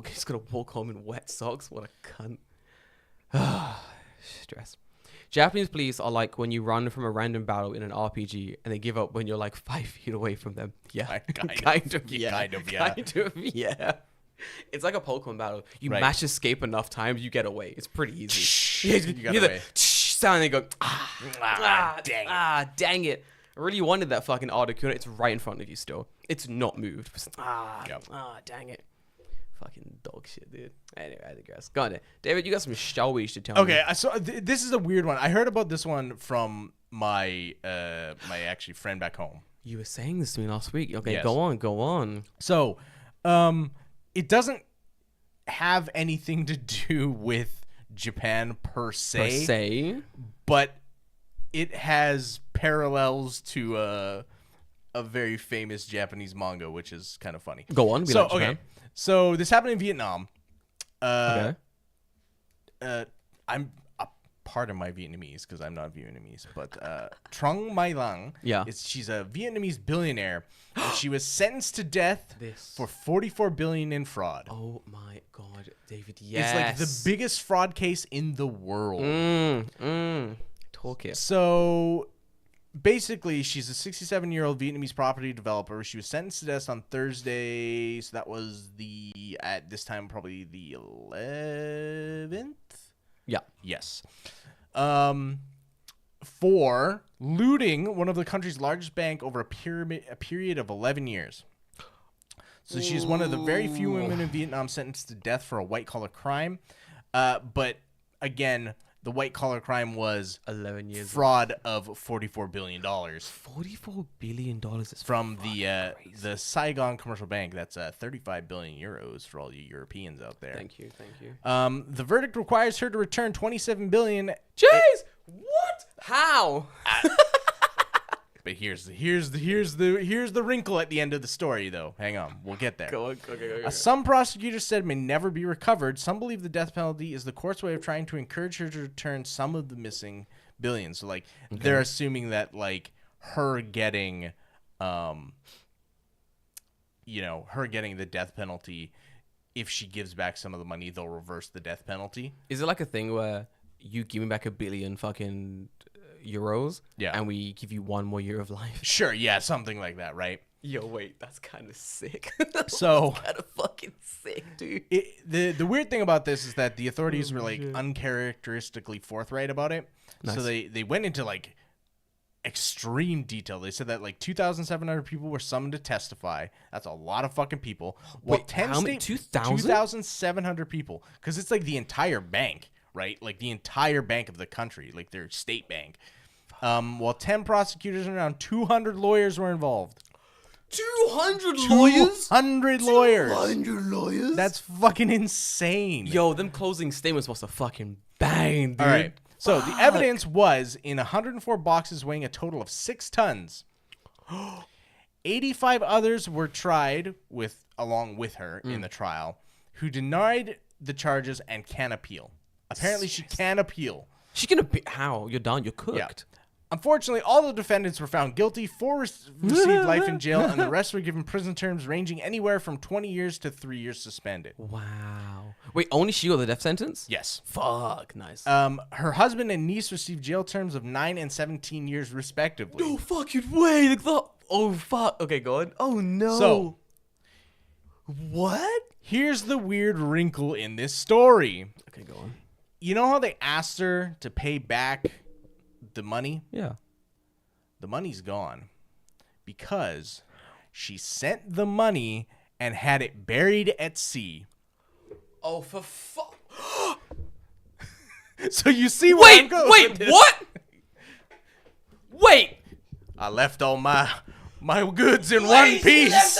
A: He's gonna walk home in wet socks. What a cunt. Stress. Japanese police are like when you run from a random battle in an RPG and they give up when you're like 5 feet away from them. Yeah. Kind of, yeah. It's like a Pokemon battle. You mash escape enough times, you get away. It's pretty easy. You got away. Sound and you go, dang it. I really wanted that fucking Articuno. It's right in front of you still. It's not moved. Dang it. Fucking dog shit, dude. Anyway, I digress. Go on, David, you got some showwish to tell me.
B: Okay, so this is a weird one. I heard about this one from my actually friend back home.
A: You were saying this to me last week. Okay,
B: yes.
A: Go on.
B: So, it doesn't have anything to do with Japan per se, but it has parallels to a very famous Japanese manga, which is kind of funny.
A: Go on.
B: So this happened in Vietnam. I'm pardon my Vietnamese because I'm not Vietnamese, but Trong Mai Lang, she's a Vietnamese billionaire, and she was sentenced to death for $44 billion in fraud.
A: Oh my God, David! Yes,
B: it's like the biggest fraud case in the world.
A: Talk it.
B: So basically, she's a 67-year-old Vietnamese property developer. She was sentenced to death on Thursday, so that was at this time probably the 11th.
A: Yeah.
B: Yes. For looting one of the country's largest bank over a period of 11 years. So she's one of the very few women in Vietnam sentenced to death for a white-collar crime. But again, the white-collar crime was
A: 11 years
B: fraud of $44 billion.
A: $44 billion is
B: from the Saigon Commercial Bank. That's 35 billion euros for all you Europeans out there.
A: Thank you.
B: The verdict requires her to return 27 billion.
A: Jeez, what? How?
B: But here's the wrinkle at the end of the story, though. Hang on, we'll get there.
A: Go.
B: Some prosecutors said may never be recovered. Some believe the death penalty is the court's way of trying to encourage her to return some of the missing billions. So, they're assuming that, her getting, her getting the death penalty, if she gives back some of the money, they'll reverse the death penalty.
A: Is it like a thing where you give me back $1 billion fucking euros, and we give you 1 more year of life?
B: Sure, yeah, something like that, right?
A: Yo, wait, that's kind of sick.
B: So
A: kind of fucking sick, dude.
B: The weird thing about this is that the authorities were uncharacteristically forthright about it. Nice. So they went into extreme detail. They said that 2,700 people were summoned to testify. That's a lot of fucking people.
A: Well, wait, how many?
B: 2,700 people, because it's the entire bank. Right? The entire bank of the country, their state bank. While 10 prosecutors and around 200 lawyers were involved.
A: 200 lawyers?
B: 200 lawyers.
A: 200 lawyers?
B: That's fucking insane.
A: Yo, them closing statements must have fucking banged, dude.
B: All right. So the evidence was in 104 boxes weighing a total of 6 tons. 85 others were tried along with her in the trial, who denied the charges and can appeal. Apparently, she can appeal.
A: She can appeal. How? You're done. You're cooked.
B: Yeah. Unfortunately, all the defendants were found guilty. 4 received life in jail, and the rest were given prison terms ranging anywhere from 20 years to 3 years suspended.
A: Wow. Wait, only she got the death sentence?
B: Yes.
A: Fuck. Nice.
B: Her husband and niece received jail terms of 9 and 17 years, respectively.
A: No fucking way. Oh, fuck. Okay, go on. Oh, no.
B: So,
A: what?
B: Here's the weird wrinkle in this story.
A: Okay, go on.
B: You know how they asked her to pay back the money?
A: Yeah.
B: The money's gone because she sent the money and had it buried at sea.
A: Oh, for fuck.
B: So you see where I'm going with this.
A: What? Wait.
B: I left all my goods in one piece.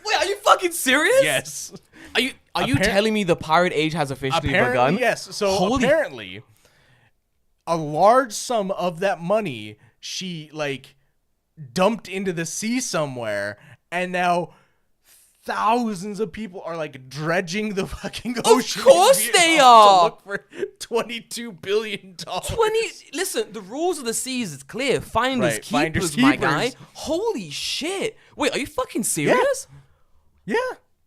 A: Wait, are you fucking serious?
B: Yes.
A: Are you telling me the pirate age has officially begun?
B: Yes. So apparently, a large sum of that money she like dumped into the sea somewhere, and now thousands of people are like dredging the fucking ocean.
A: Of course they are.
B: To look for $22 billion.
A: Listen, the rules of the seas is clear. Finders keepers,
B: finders
A: my
B: keepers.
A: guy. Holy shit. Wait, are you fucking serious?
B: Yeah.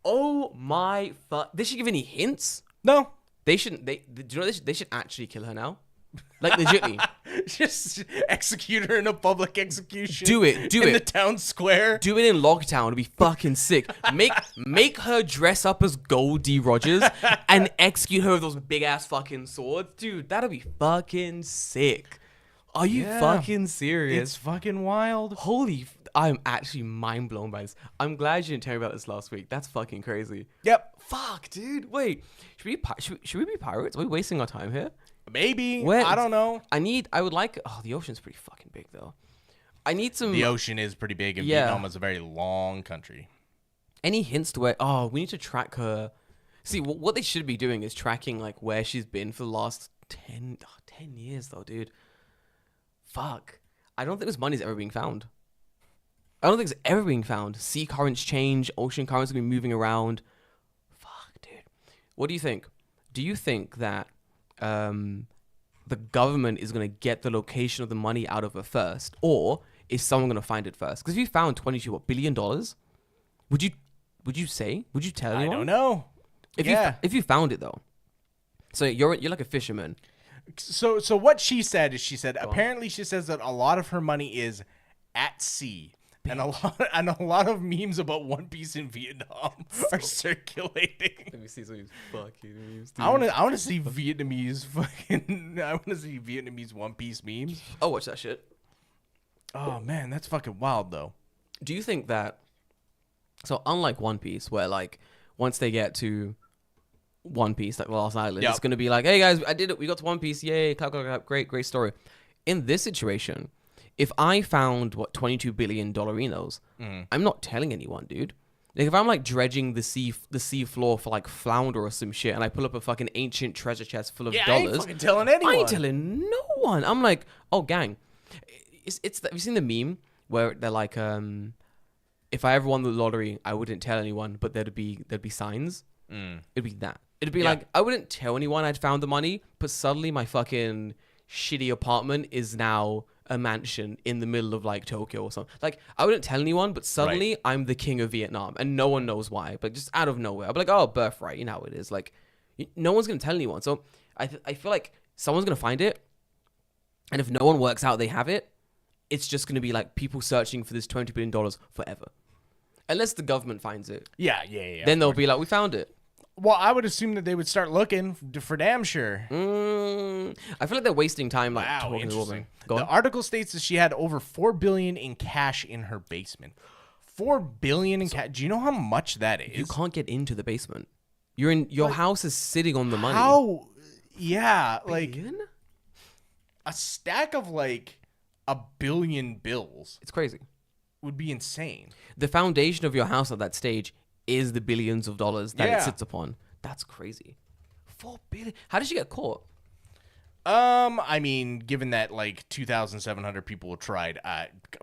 A: Oh my fuck. They should give any hints?
B: No.
A: They shouldn't. Do you know they should actually kill her now? Like, legitimately.
B: Just execute her in a public execution.
A: Do it.
B: In the town square.
A: Do it in Logtown. It'd be fucking sick. Make her dress up as Gold D. Rogers and execute her with those big ass fucking swords. Dude, that'd be fucking sick. Are you fucking serious?
B: It's fucking wild.
A: I'm actually mind blown by this. I'm glad you didn't tell me about this last week. That's fucking crazy.
B: Yep.
A: Fuck, dude. Wait, should we be pirates? Are we wasting our time here?
B: Maybe. I don't know.
A: The ocean's pretty fucking big though. I need some.
B: The ocean is pretty big, and Vietnam is a very long country.
A: Any hints to where? Oh, we need to track her. See, what they should be doing is tracking like where she's been for the last 10 years though, dude. Fuck. I don't think this money's ever being found. Sea currents change. Ocean currents have been moving around. Fuck, dude. What do you think? Do you think that the government is going to get the location of the money out of her first? Or is someone going to find it first? Because if you found $22 billion, would you tell anyone?
B: I don't know.
A: If you found it, though. So you're like a fisherman.
B: So what she said is apparently she says that a lot of her money is at sea. And a lot of memes about One Piece in Vietnam are circulating.
A: Let me see some of these fucking memes.
B: I want to see Vietnamese One Piece memes.
A: I'll watch that shit.
B: Oh man, that's fucking wild though.
A: Do you think that? So unlike One Piece, where like once they get to One Piece, like the Lost Island, it's gonna be like, hey guys, I did it. We got to One Piece. Yay! Clap, clap, clap. Great story. In this situation, if I found $22 billion Dolaruinos, I'm not telling anyone, dude. Like if I'm like dredging the sea floor for like flounder or some shit, and I pull up a fucking ancient treasure chest full of dollars,
B: I ain't fucking telling anyone.
A: I ain't telling no one. I'm like, oh gang, have you seen the meme where they're like, if I ever won the lottery, I wouldn't tell anyone, but there'd be signs. It'd be that. It'd be like I wouldn't tell anyone I'd found the money, but suddenly my fucking shitty apartment is now a mansion in the middle of like Tokyo or something. Like I wouldn't tell anyone, but suddenly I'm the king of Vietnam and no one knows why, but just out of nowhere. I'll be like, oh, birthright, you know how it is. Like no one's going to tell anyone. So I feel like someone's going to find it. And if no one works out they have it, it's just going to be like people searching for this $20 billion forever. Unless the government finds it.
B: Yeah.
A: Then they'll be like, we found it.
B: Well, I would assume that they would start looking for damn sure.
A: I feel like they're wasting time. Like, talking to the woman.
B: The article states that she had over $4 billion in cash in her basement. $4 billion in cash. Do you know how much that is?
A: You can't get into the basement. Your house is sitting on the money.
B: How? Yeah, like
A: billion?
B: A stack of like $1 billion bills.
A: It's crazy.
B: Would be insane.
A: The foundation of your house at that stage is the billions of dollars that it sits upon. That's crazy. $4 billion. How did she get caught?
B: I mean, given that like 2,700 people tried,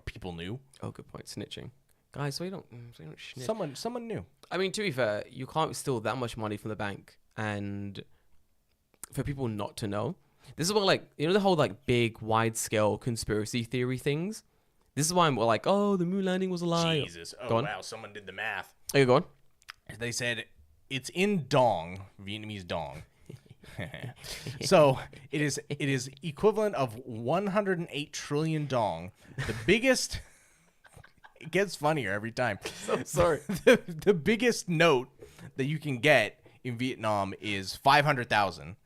B: people knew.
A: Oh, good point. Snitching, guys. So you don't snitch.
B: Someone knew.
A: I mean, to be fair, you can't steal that much money from the bank, and for people not to know. This is what, like, you know, the whole like big, wide scale conspiracy theory things. This is why I'm like, oh, the moon landing was a lie.
B: Jesus. Oh wow, someone did the math.
A: Are you going?
B: They said it's in dong, Vietnamese dong. So it is equivalent of 108 trillion dong. The biggest. It gets funnier every time.
A: So sorry.
B: The biggest note that you can get in Vietnam is 500,000.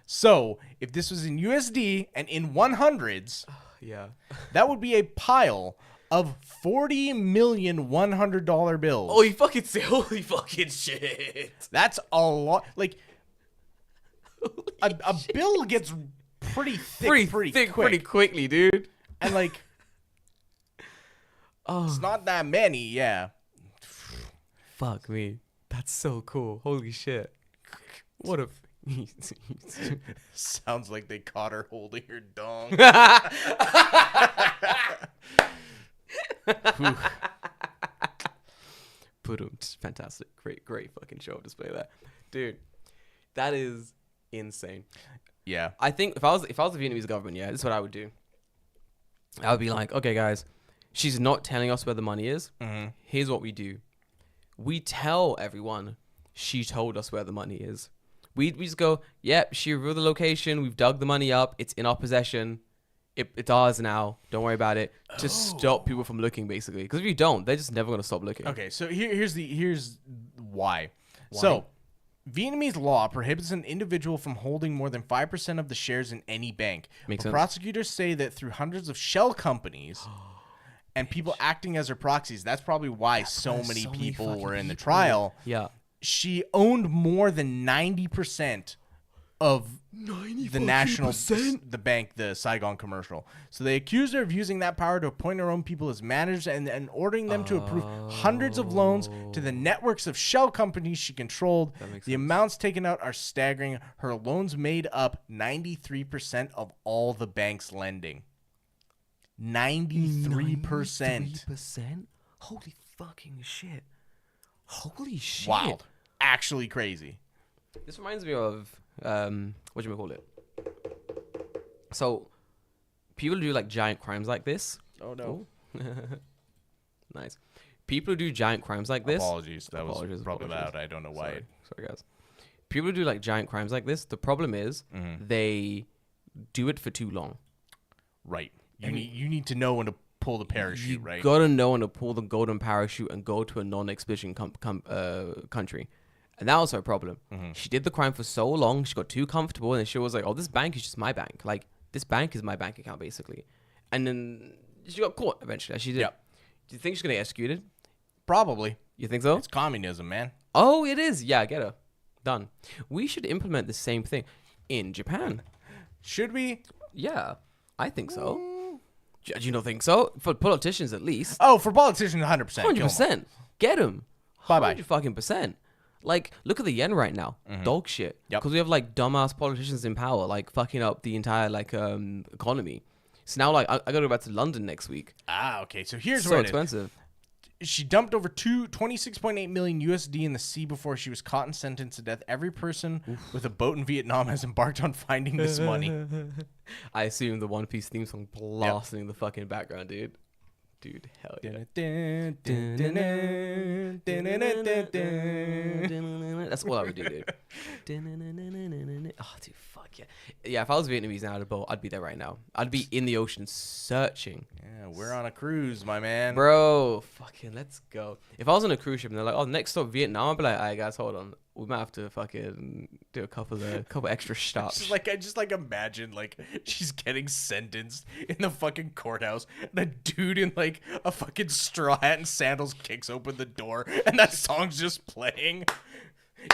B: So if this was in USD and in 100s, that would be a pile of 40 million $100 bills.
A: Oh, you fucking say, holy fucking shit.
B: That's a lot. Like, a bill gets pretty thick,
A: pretty quickly, dude.
B: And like, it's not that many, yeah.
A: Fuck me. That's so cool. Holy shit. What a...
B: Sounds like they caught her holding her dong.
A: Fantastic. Great fucking show display there. Dude, that is insane.
B: Yeah.
A: I think if I was the Vietnamese government, yeah, this is what I would do. I would be like, okay, guys, she's not telling us where the money is.
B: Mm-hmm.
A: Here's what we do. We tell everyone she told us where the money is. We just go, yep, she revealed the location. We've dug the money up. It's in our possession. It's ours now. Don't worry about it. To stop people from looking, basically. Because if you don't, they're just never going to stop looking.
B: Okay, so here's why. So, Vietnamese law prohibits an individual from holding more than 5% of the shares in any bank.
A: Makes sense.
B: Prosecutors say that through hundreds of shell companies and people acting as her proxies, that's probably why so many people were in the trial.
A: Yeah.
B: She owned more than 90% of the national, the bank, the Saigon Commercial. So they accused her of using that power to appoint her own people as managers and ordering them to approve hundreds of loans to the networks of shell companies she controlled. The amounts taken out are staggering. Her loans made up 93% of all the bank's lending. 93%.
A: 93%? Holy fucking shit. Holy shit.
B: Wild. Actually crazy.
A: This reminds me of, what do you call it? So, people do like giant crimes like this.
B: Oh, no.
A: Nice. People who do giant crimes like this.
B: Apologies. That was probably loud. I don't know why.
A: Sorry, guys. People who do like giant crimes like this, the problem is they do it for too long.
B: Right. You need to know when to pull the parachute, right?
A: You gotta know when to pull the golden parachute and go to a non-exhibition country. And that was her problem. She did the crime for so long, she got too comfortable, and she was like, oh, this bank is just my bank. Like, this bank is my bank account, basically. And then she got caught eventually, as she did.
B: Yep.
A: Do you think she's gonna get executed?
B: Probably.
A: You think so?
B: It's communism, man.
A: Oh, it is. Yeah, get her. Done. We should implement the same thing in Japan.
B: Should we?
A: Yeah, I think so. Do you not think so? For politicians, at least.
B: Oh, for politicians, 100%.
A: 100%. Get them.
B: Bye-bye.
A: 100%. Like, look at the yen right now. Dog shit.
B: Yep.
A: Because we have, like, dumbass politicians in power, like, fucking up the entire, like, economy. So now, like, I gotta go back to London next week.
B: Ah, okay. So here's
A: So
B: where
A: expensive.
B: She dumped over 26.8 million USD in the sea before she was caught and sentenced to death. Every person with a boat in Vietnam has embarked on finding this money.
A: I assume the One Piece theme song blasting in the fucking background, dude. Dude, hell yeah. That's all I would do, dude. Oh, dude, fuck yeah. Yeah, if I was Vietnamese now, I'd be there right now. I'd be in the ocean searching.
B: Yeah, we're on a cruise, my man.
A: Bro, fucking let's go. If I was on a cruise ship and they're like, oh, next stop Vietnam, I'd be like, all right, guys, hold on. We might have to fucking do a couple extra stops.
B: I just imagine like she's getting sentenced in the fucking courthouse. The dude in like a fucking straw hat and sandals kicks open the door, and that song's just playing.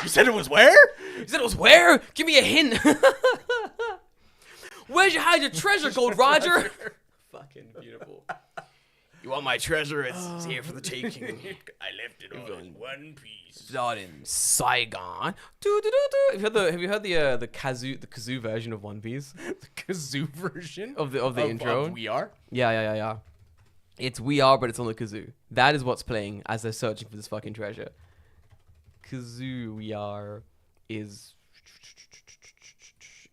B: You said it was where?
A: You said it was where? Give me a hint. Where'd you hide your treasure, Gold Roger? Fucking beautiful. You want my treasure? It's here for the taking.
B: I left it all in one piece.
A: Not in Saigon. Have you heard the kazoo version of One Piece?
B: The kazoo version
A: of the intro.
B: Of We Are.
A: Yeah. It's We Are, but it's on the kazoo. That is what's playing as they're searching for this fucking treasure. Kazoo We Are is.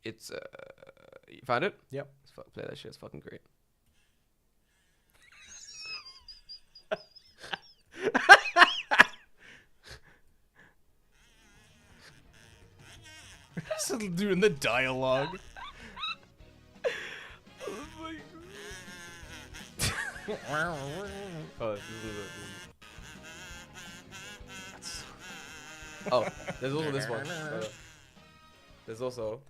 A: It's you found it?
B: Yep.
A: Let's play that shit. It's fucking great.
B: Doing the dialogue.
A: Oh, there's also this one. There's also.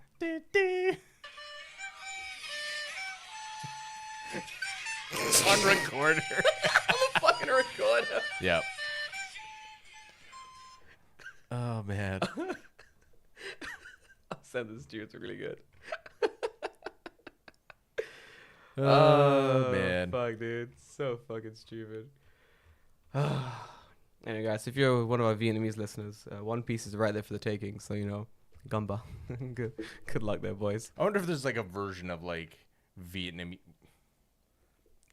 B: On recorder.
A: On the fucking recorder.
B: Yep. Oh man.
A: I'll send this to you. It's really good.
B: Oh, man.
A: Fuck, dude. So fucking stupid. Anyway, guys, if you're one of our Vietnamese listeners, One Piece is right there for the taking, so, you know, gumba. Good luck there, boys.
B: I wonder if there's like a version of like Vietnamese.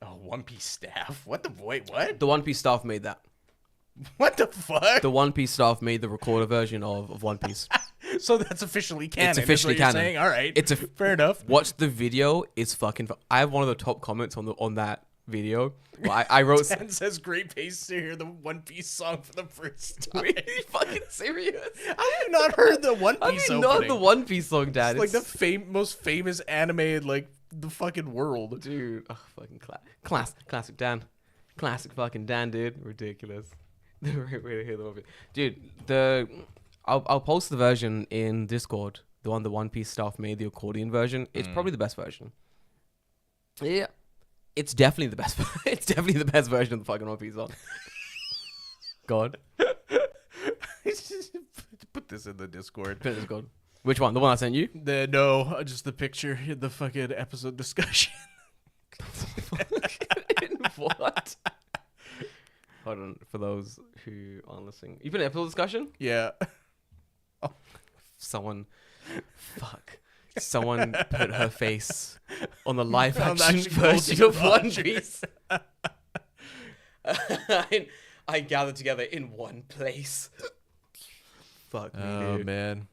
B: Oh, One Piece staff. What the wait? What?
A: The One Piece staff made that.
B: What the fuck?
A: The One Piece staff made the recorder version of One Piece.
B: So that's officially canon.
A: It's officially canon.
B: Saying? All right. Fair enough.
A: Watch the video. It's fucking. I have one of the top comments on that video. Well, I wrote.
B: Dan says great pace to hear the One Piece song for the first time.
A: Are you fucking serious?
B: I have not heard the One Piece opening.
A: Not the One Piece song, Dad.
B: It's like the most famous anime in like the fucking world,
A: dude. Oh, fucking classic Dan, classic fucking Dan, dude. Ridiculous. The right way to hear the movie, dude. I'll post the version in Discord. The One Piece staff made, the accordion version. It's probably the best version. Yeah, it's definitely the best. It's definitely the best version of the fucking One Piece song. God.
B: Put this in the Discord.
A: Put it in Discord. Which one? The one I sent you?
B: Just the picture in the fucking episode discussion.
A: What? Hold on, for those who aren't listening. You put an episode discussion?
B: Yeah.
A: Oh, someone put her face on the live action version of One Piece. I gathered together in one place. Fuck me,
B: Oh,
A: dude.
B: man.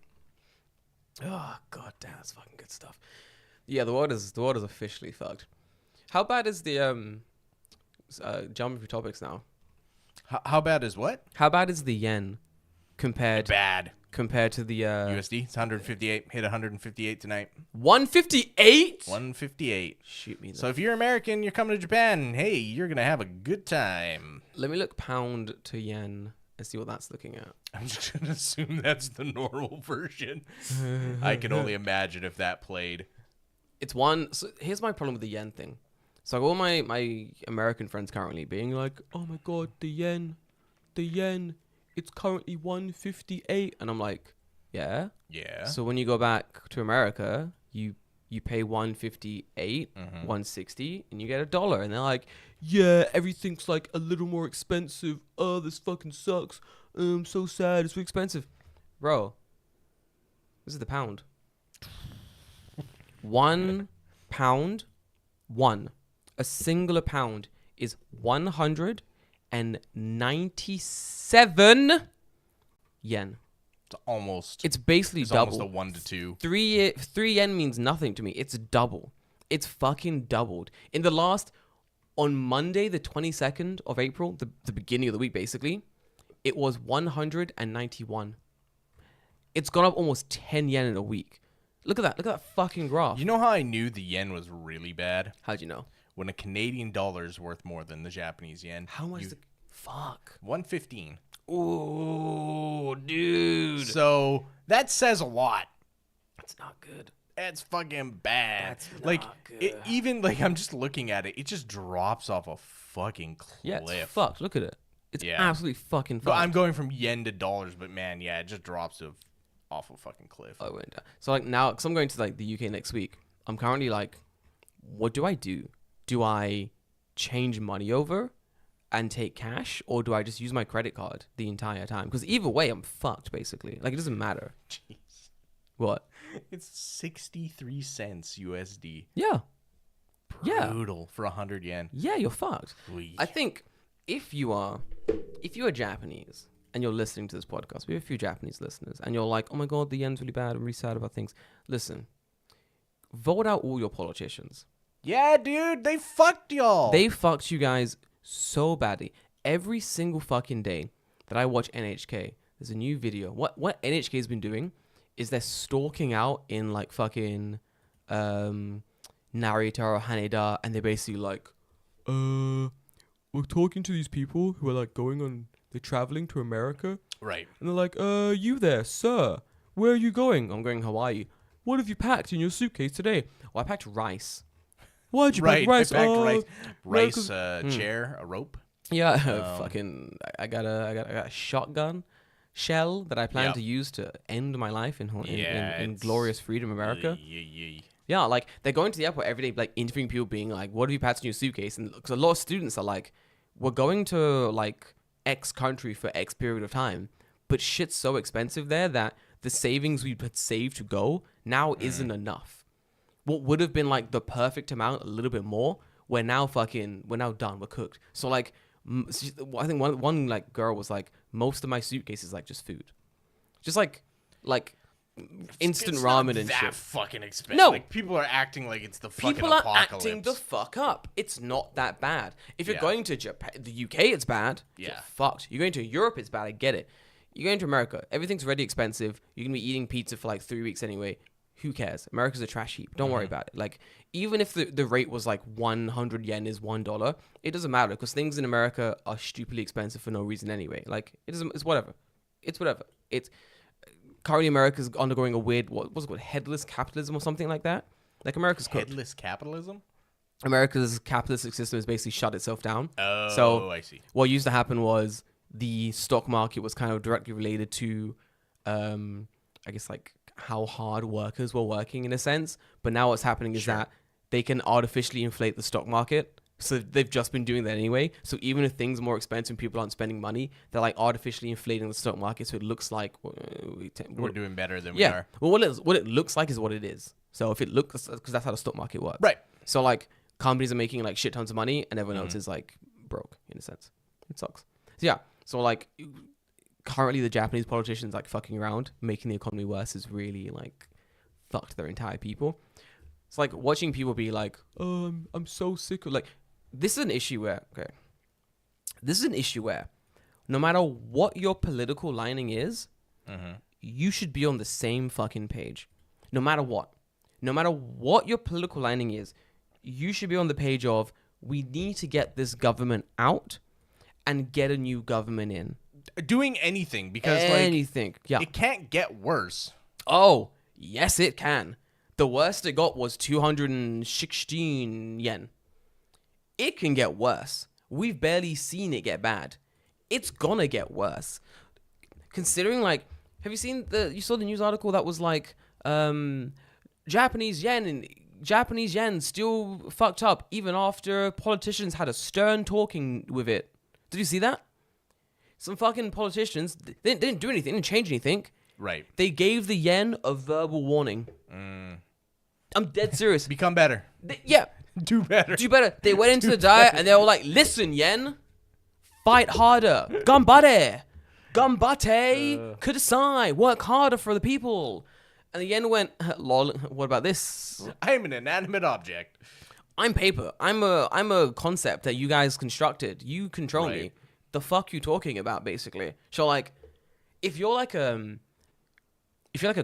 A: Oh, god damn, that's fucking good stuff. Yeah, the world is officially fucked. How bad is the jumping through topics now?
B: How bad is what?
A: How bad is the yen compared to the
B: USD? It's 158. Hit 158 tonight.
A: 158?
B: 158.
A: Shoot me.
B: So if you're American, you're coming to Japan, hey, you're going to have a good time.
A: Let me look pound to yen and see what that's looking at.
B: I'm just going to assume that's the normal version. I can only imagine if that played.
A: It's one. So here's my problem with the yen thing. So I got all my American friends currently being like, oh my god, the yen, it's currently 158. And I'm like, yeah.
B: Yeah.
A: So when you go back to America, you pay 158, 160, and you get $1. And they're like, yeah, everything's like a little more expensive. Oh, this fucking sucks. I'm so sad. It's too expensive. Bro, this is the pound. 1 pound, a singular pound is 197 yen.
B: It's
A: basically double.
B: Almost a 1 to 2.
A: 3 yen means nothing to me. It's double. It's fucking doubled. On Monday, the 22nd of April, the beginning of the week, basically, it was 191. It's gone up almost 10 yen in a week. Look at that fucking graph.
B: You know how I knew the yen was really bad?
A: How'd you know?
B: When a Canadian dollar is worth more than the Japanese yen.
A: How much? Fuck.
B: 115.
A: Ooh, dude.
B: So that says a lot.
A: That's not good.
B: That's fucking bad.
A: That's not good.
B: Even I'm just looking at it. It just drops off a fucking cliff.
A: Yeah, it's fucked. Look at it. It's absolutely fucking fucked.
B: But I'm going from yen to dollars, but man, yeah, it just drops off a fucking cliff.
A: I went down. So now, because I'm going to the UK next week, I'm currently what do I do? Do I change money over and take cash, or do I just use my credit card the entire time? Because either way, I'm fucked, basically. It doesn't matter.
B: Jeez.
A: What?
B: It's 63 cents USD.
A: Yeah.
B: Brutal for 100 yen.
A: Yeah, you're fucked.
B: Oy.
A: I think if you are Japanese and you're listening to this podcast, we have a few Japanese listeners, and you're like, oh my god, the yen's really bad, I'm really sad about things. Listen, vote out all your politicians.
B: Yeah, dude, they fucked y'all.
A: They fucked you guys so badly. Every single fucking day that I watch NHK, there's a new video. What NHK has been doing is they're stalking out in fucking Narita or Haneda, and they're basically we're talking to these people who are they're traveling to America.
B: Right.
A: And they're like, you there, sir? Where are you going? I'm going Hawaii. What have you packed in your suitcase today? Well, I packed rice. Why'd you pack rice?
B: I packed rice, chair, a rope.
A: Yeah, fucking. I got a shotgun shell that I plan to use to end my life in glorious freedom, America. Yeah, like they're going to the airport every day, like interviewing people, being like, "What have you packed in your suitcase?" And because a lot of students are like, "We're going to like X country for X period of time," but shit's so expensive there that the savings we had saved to go now isn't enough. What would have been like the perfect amount, a little bit more, we're now done, we're cooked. So like, I think one like girl was like, most of my suitcase is like just food, just like instant ramen and
B: that
A: shit.
B: Fucking expensive.
A: No,
B: like people are acting like it's the fucking
A: people are
B: apocalypse.
A: acting the fuck up. It's not that bad. If you're
B: Yeah.
A: going to Japan, the UK, it's bad.
B: Yeah.
A: You're fucked. You're going to Europe, it's bad. I get it. You're going to America, everything's already expensive. You're gonna be eating pizza for like 3 weeks anyway. Who cares? America's a trash heap. Don't worry about it. Like, even if the rate was like 100 yen is $1, it doesn't matter because things in America are stupidly expensive for no reason anyway. Like, it's whatever. It's whatever. It's currently America's undergoing a weird, what was it called, headless capitalism or something like that. Like, America's cooked.
B: Headless capitalism?
A: America's capitalistic system has basically shut itself down.
B: Oh,
A: so
B: I see.
A: What used to happen was the stock market was kind of directly related to, I guess, like, how hard workers were working in a sense. But now what's happening is that they can artificially inflate the stock market. So they've just been doing that anyway. So even if things are more expensive and people aren't spending money, they're like artificially inflating the stock market so it looks like
B: we're doing better than we are.
A: Well, what it looks like is what it is. So if it looks, because that's how the stock market works.
B: Right.
A: So like companies are making like shit tons of money and everyone else is like broke in a sense. It sucks. So yeah. So like currently the Japanese politicians like fucking around, making the economy worse is really like fucked their entire people. It's like watching people be like, I'm so sick of like, this is an issue where no matter what your political lining is, you should be on the same fucking page. No matter what your political lining is, you should be on the page of, we need to get this government out and get a new government in.
B: Doing anything, because it can't get worse.
A: Oh, yes it can. The worst it got was 216 yen. It can get worse. We've barely seen it get bad. It's gonna get worse. Considering, like, you saw the news article that was like, Japanese yen still fucked up even after politicians had a stern talking with it. Did you see that? Some fucking politicians, they didn't do anything, didn't change anything.
B: Right.
A: They gave the yen a verbal warning. I'm dead serious.
B: Become better. Do better.
A: They went into the diet and they were like, listen, yen, fight harder. Ganbare. Ganbate. Kudasai. Work harder for the people. And the yen went, lol, what about this?
B: I am an inanimate object.
A: I'm paper. I'm a concept that you guys constructed. You control me. The fuck you talking about, basically? So like, if you're like a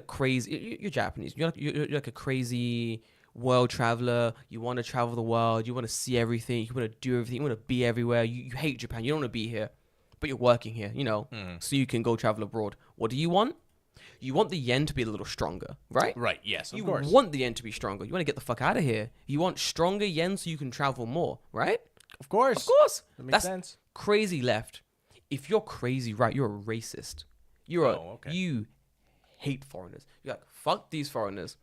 A: crazy, you're Japanese. You're like a crazy world traveler. You want to travel the world. You want to see everything. You want to do everything. You want to be everywhere. You hate Japan. You don't want to be here, but you're working here. So you can go travel abroad. What do you want? You want the yen to be a little stronger, right?
B: Right. Yes. Of course.
A: You want the yen to be stronger. You want to get the fuck out of here. You want stronger yen so you can travel more, right?
B: Of course.
A: Of course.
B: That makes sense.
A: Crazy left. If you're crazy right, you're a racist. You hate foreigners. You're like, fuck these foreigners.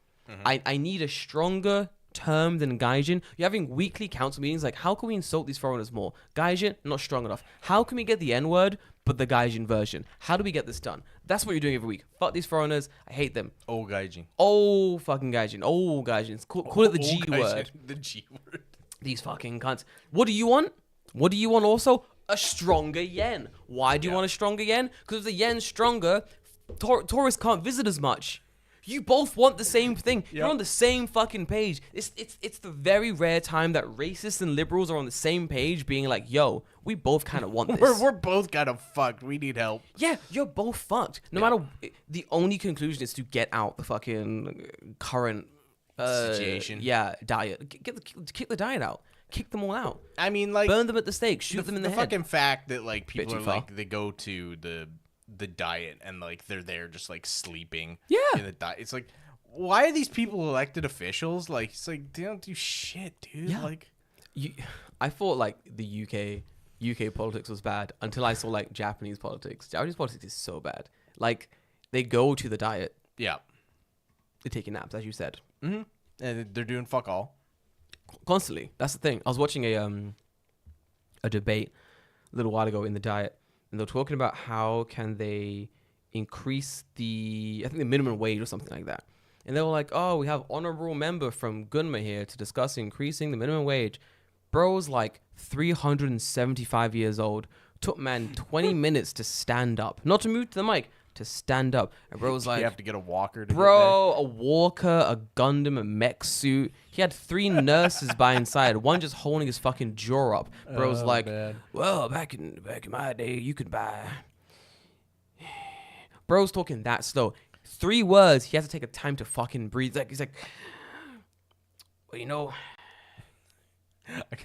A: I need a stronger term than gaijin. You're having weekly council meetings like, how can we insult these foreigners more? Gaijin, not strong enough. How can we get the N-word, but the gaijin version? How do we get this done? That's what you're doing every week. Fuck these foreigners. I hate them.
B: Oh, gaijin.
A: Oh, fucking gaijin. Oh, gaijins. Call it the G word.
B: The G word.
A: These fucking cunts. What do you want? What do you want also? A stronger yen. Why do you want a stronger yen? Because if the yen's stronger, tourists can't visit as much. You both want the same thing. You're on the same fucking page. It's the very rare time that racists and liberals are on the same page, being like, yo, we both kind of want this.
B: We're both kind of fucked. We need help.
A: Yeah, you're both fucked. No matter, the only conclusion is to get out the fucking current
B: situation.
A: Yeah, diet. Kick the diet out. Kick them all out.
B: I mean, like,
A: burn them at the stake. Shoot them in the head.
B: The fucking fact that like people are like, they go to the diet and like they're there just like sleeping.
A: Yeah.
B: In the diet. It's like, why are these people elected officials? Like, it's like they don't do shit, dude.
A: Yeah.
B: Like,
A: I thought like the UK politics was bad until I saw like Japanese politics. Japanese politics is so bad. Like, they go to the diet.
B: Yeah.
A: They take naps, as you said.
B: And they're doing fuck all.
A: Constantly. That's the thing. I was watching a debate a little while ago in the Diet, and they're talking about how can they increase the minimum wage or something like that. And they were like, oh, we have honorable member from Gunma here to discuss increasing the minimum wage. Bro's like 375 years old. Took man 20 minutes to stand up. Not to move to the mic, to stand up. And bro was like,
B: you have to get a walker to
A: bro, a walker, a Gundam, a mech suit. He had 3 nurses by his side, one just holding his fucking jaw up. Bro was like, man. Well, back in my day, you could buy. Bro's talking that slow. 3 words, he has to take a time to fucking breathe. He's like, well, you know.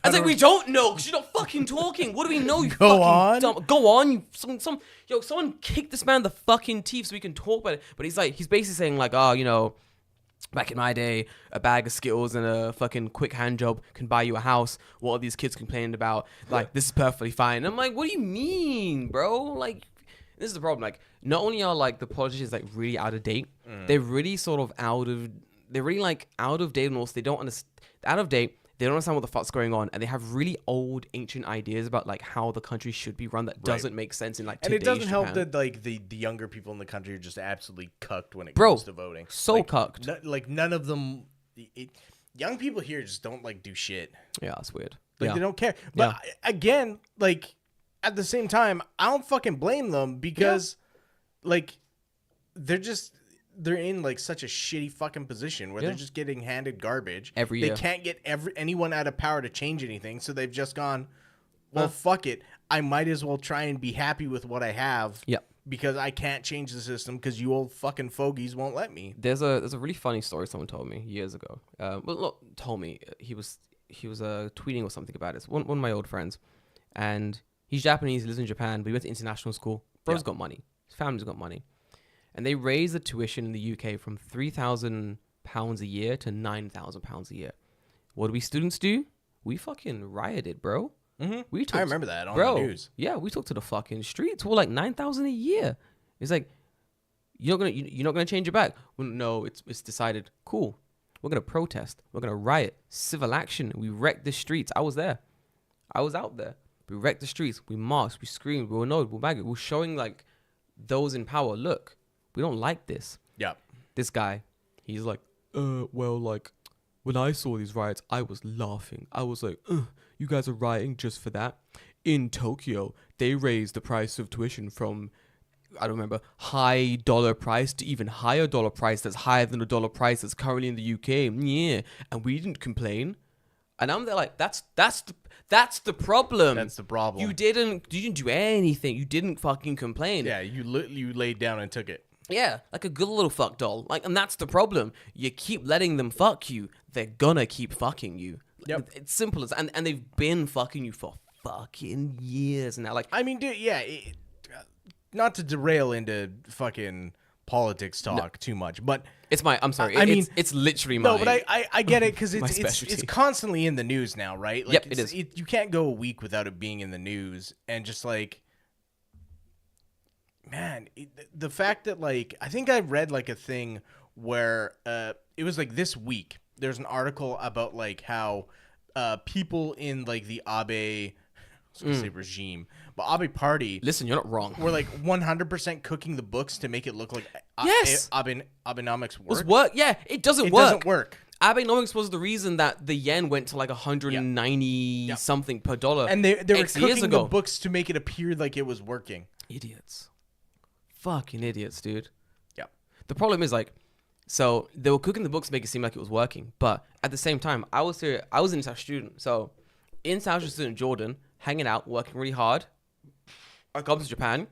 A: I was like, we don't know because you're not fucking talking. What do we know? You
B: Go on.
A: Dumb. Go on. You someone kick this man in the fucking teeth so we can talk about it. But he's basically saying like, oh, you know, back in my day, a bag of Skittles and a fucking quick hand job can buy you a house. What are these kids complaining about? Like, this is perfectly fine. And I'm like, what do you mean, bro? Like, this is the problem. Like, not only are like the politicians like really out of date, they're really sort of out of date, and also they don't understand. Out of date. They don't understand what the fuck's going on, and they have really old, ancient ideas about like how the country should be run that doesn't make sense in like today's Japan.
B: And it doesn't help that like the younger people in the country are just absolutely cucked when it comes to voting.
A: So
B: like,
A: cucked.
B: None of them. Young people here just don't like do shit.
A: Yeah, that's weird.
B: Like they don't care. But again, like at the same time, I don't fucking blame them because like they're in like such a shitty fucking position where they're just getting handed garbage
A: every year.
B: They can't get anyone out of power to change anything, so they've just gone, well, fuck it. I might as well try and be happy with what I have. Yep. Because I can't change the system because you old fucking fogies won't let me.
A: There's a really funny story someone told me years ago. He was tweeting or something about it. One of my old friends, and he's Japanese. He lives in Japan, but he went to international school. Bro's got money. His family's got money. And they raised the tuition in the UK from £3,000 a year to £9,000 a year. What do we students do? We fucking rioted, bro.
B: Mm-hmm. I remember that on the news.
A: Yeah, we took to the fucking streets. We're like $9,000 a year. It's like you're not gonna change it back. Well, no, it's decided. Cool. We're gonna protest. We're gonna riot. Civil action. We wrecked the streets. I was there. I was out there. We wrecked the streets. We marched. We screamed. We were annoyed. We were maggot. We're showing like those in power. Look. We don't like this. Yeah. This guy, he's like, well, like, when I saw these riots, I was laughing. I was like, you guys are rioting just for that? In Tokyo, they raised the price of tuition from, I don't remember, high dollar price to even higher dollar price that's higher than the dollar price that's currently in the UK. Yeah. And we didn't complain. And I'm there like, that's the problem.
B: That's the problem.
A: You didn't do anything. You didn't fucking complain.
B: Yeah, you laid down and took it.
A: Yeah, like a good little fuck doll. Like, and that's the problem. You keep letting them fuck you, they're gonna keep fucking you. Yep. It's simple as and they've been fucking you for fucking years now. Like,
B: I mean, dude, not to derail into fucking politics talk too much, but
A: I'm sorry. It's literally my.
B: No, but I get it because it's constantly in the news now, right? Like,
A: yep, it is.
B: You can't go a week without it being in the news, and just like. Man, the fact that like I think I read like a thing where it was like this week there's an article about like how people in like the Abe regime, but Abe party.
A: Listen, you're not wrong.
B: We're like 100% cooking the books to make it look like Abenomics
A: work. Yeah, it doesn't work.
B: It doesn't work.
A: Abenomics was the reason that the yen went to like 190 something per dollar.
B: And they were cooking the books to make it appear like it was working.
A: Idiots. Fucking idiots, dude. Yeah. The problem is like, so they were cooking the books to make it seem like it was working, but at the same time, I was an international student. So international student Jordan, hanging out, working really hard. I come to Japan.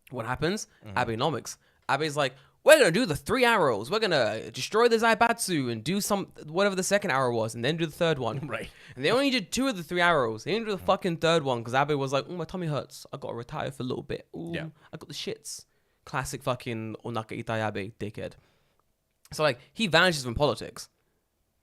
A: What happens? Abenomics. Abe's like, we're gonna do the 3 arrows. We're gonna destroy the Zaibatsu and do whatever the second arrow was, and then do the third one. Right. And they only did 2 of the 3 arrows. They didn't do the fucking third one because Abe was like, "Oh, my tummy hurts. I gotta retire for a little bit. Ooh, I got the shits." Classic fucking Onaka Itai Abe, dickhead. So like he vanishes from politics.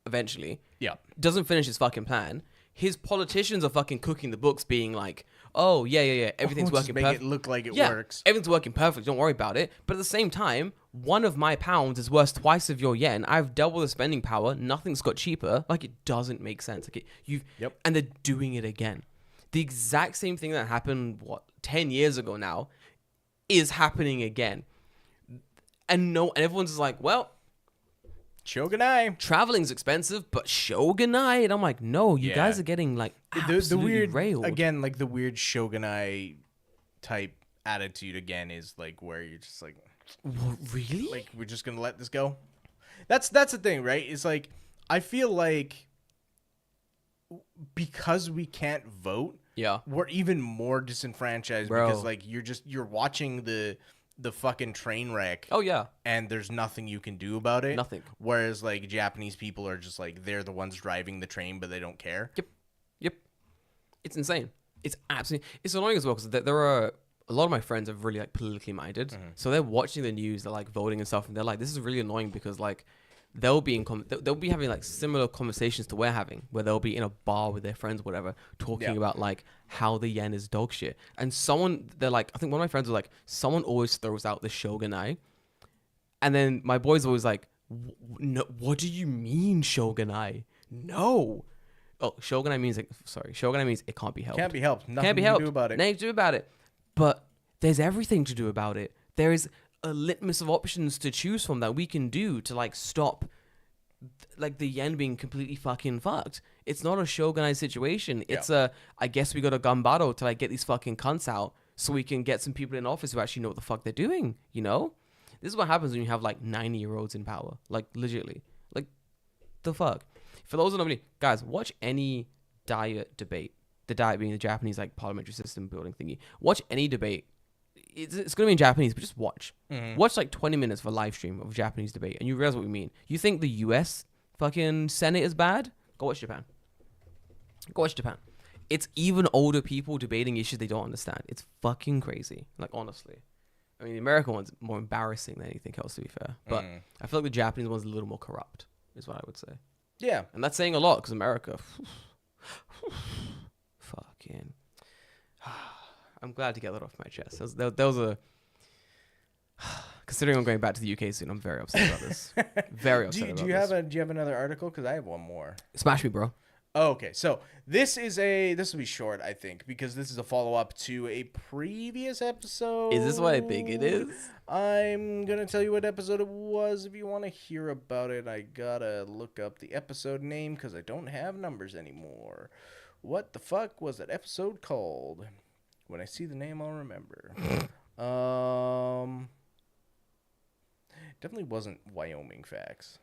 A: Eventually. Yeah. Doesn't finish his fucking plan. his politicians are fucking cooking the books, being like, oh, yeah, everything's working
B: make
A: perfect.
B: it look like it
A: yeah,
B: works.
A: Everything's working perfect. Don't worry about it. But at the same time, one of my pounds is worth twice of your yen. I've double the spending power. Nothing's got cheaper. Like, it doesn't make sense. Like, and they're doing it again. The exact same thing that happened, 10 years ago now, is happening again. And everyone's just like, well,
B: Shogunai.
A: Traveling's expensive, but Shogunai. And I'm like, no, you guys are getting like absolutely
B: the weird
A: railed.
B: Again, like the weird Shogunai type attitude again is like where you're just like,
A: what, really?
B: Like, we're just gonna let this go. That's the thing, right? It's like, I feel like because we can't vote, we're even more disenfranchised. Bro. Because like you're watching the fucking train wreck.
A: Oh yeah.
B: And there's nothing you can do about it.
A: Nothing.
B: Whereas like Japanese people are just like, they're the ones driving the train, but they don't care.
A: Yep. It's insane. It's absolutely. It's annoying as well because there are a lot of my friends are really like politically minded, so they're watching the news, they're like voting and stuff, and they're like, this is really annoying because like they'll be having like similar conversations to we're having, where they'll be in a bar with their friends, whatever, talking about like how the yen is dog shit. And they're like, I think one of my friends was like, someone always throws out the Shogunai, and then my boy's always like, no, what do you mean Shogunai? No. Oh, Shogunai means it can't be helped.
B: Can't be helped. Nothing
A: can't be helped.
B: To do about it.
A: Nothing to do about it. But there's everything to do about it. There is a litmus of options to choose from that we can do to like stop like the yen being completely fucking fucked. It's not a Shogunai situation. It's I guess we got a gambaro to like get these fucking cunts out so we can get some people in office who actually know what the fuck they're doing, you know? This is what happens when you have like 90-year-olds in power. Like legitimately. Like the fuck. For those who don't believe, guys, watch any diet debate. The diet being the Japanese like parliamentary system building thingy. Watch any debate. It's going to be in Japanese, but just watch. Watch like 20 minutes of a live stream of Japanese debate, and you realize what we mean. You think the US fucking Senate is bad? Go watch Japan. Go watch Japan. It's even older people debating issues they don't understand. It's fucking crazy. Like, honestly. I mean, the American one's more embarrassing than anything else, to be fair. But I feel like the Japanese one's a little more corrupt, is what I would say.
B: Yeah.
A: And that's saying a lot, because America... fucking... I'm glad to get that off my chest. That was a... Considering I'm going back to the UK soon, I'm very upset about this. Very upset about this.
B: Do you have another article? Because I have one more.
A: Smash me, bro.
B: Oh, okay, so this will be short, I think, because this is a follow-up to a previous episode.
A: Is this what I think it is?
B: I'm going to tell you what episode it was. If you want to hear about it, I gotta look up the episode name because I don't have numbers anymore. What the fuck was that episode called? When I see the name, I'll remember. Definitely wasn't Wyoming Facts.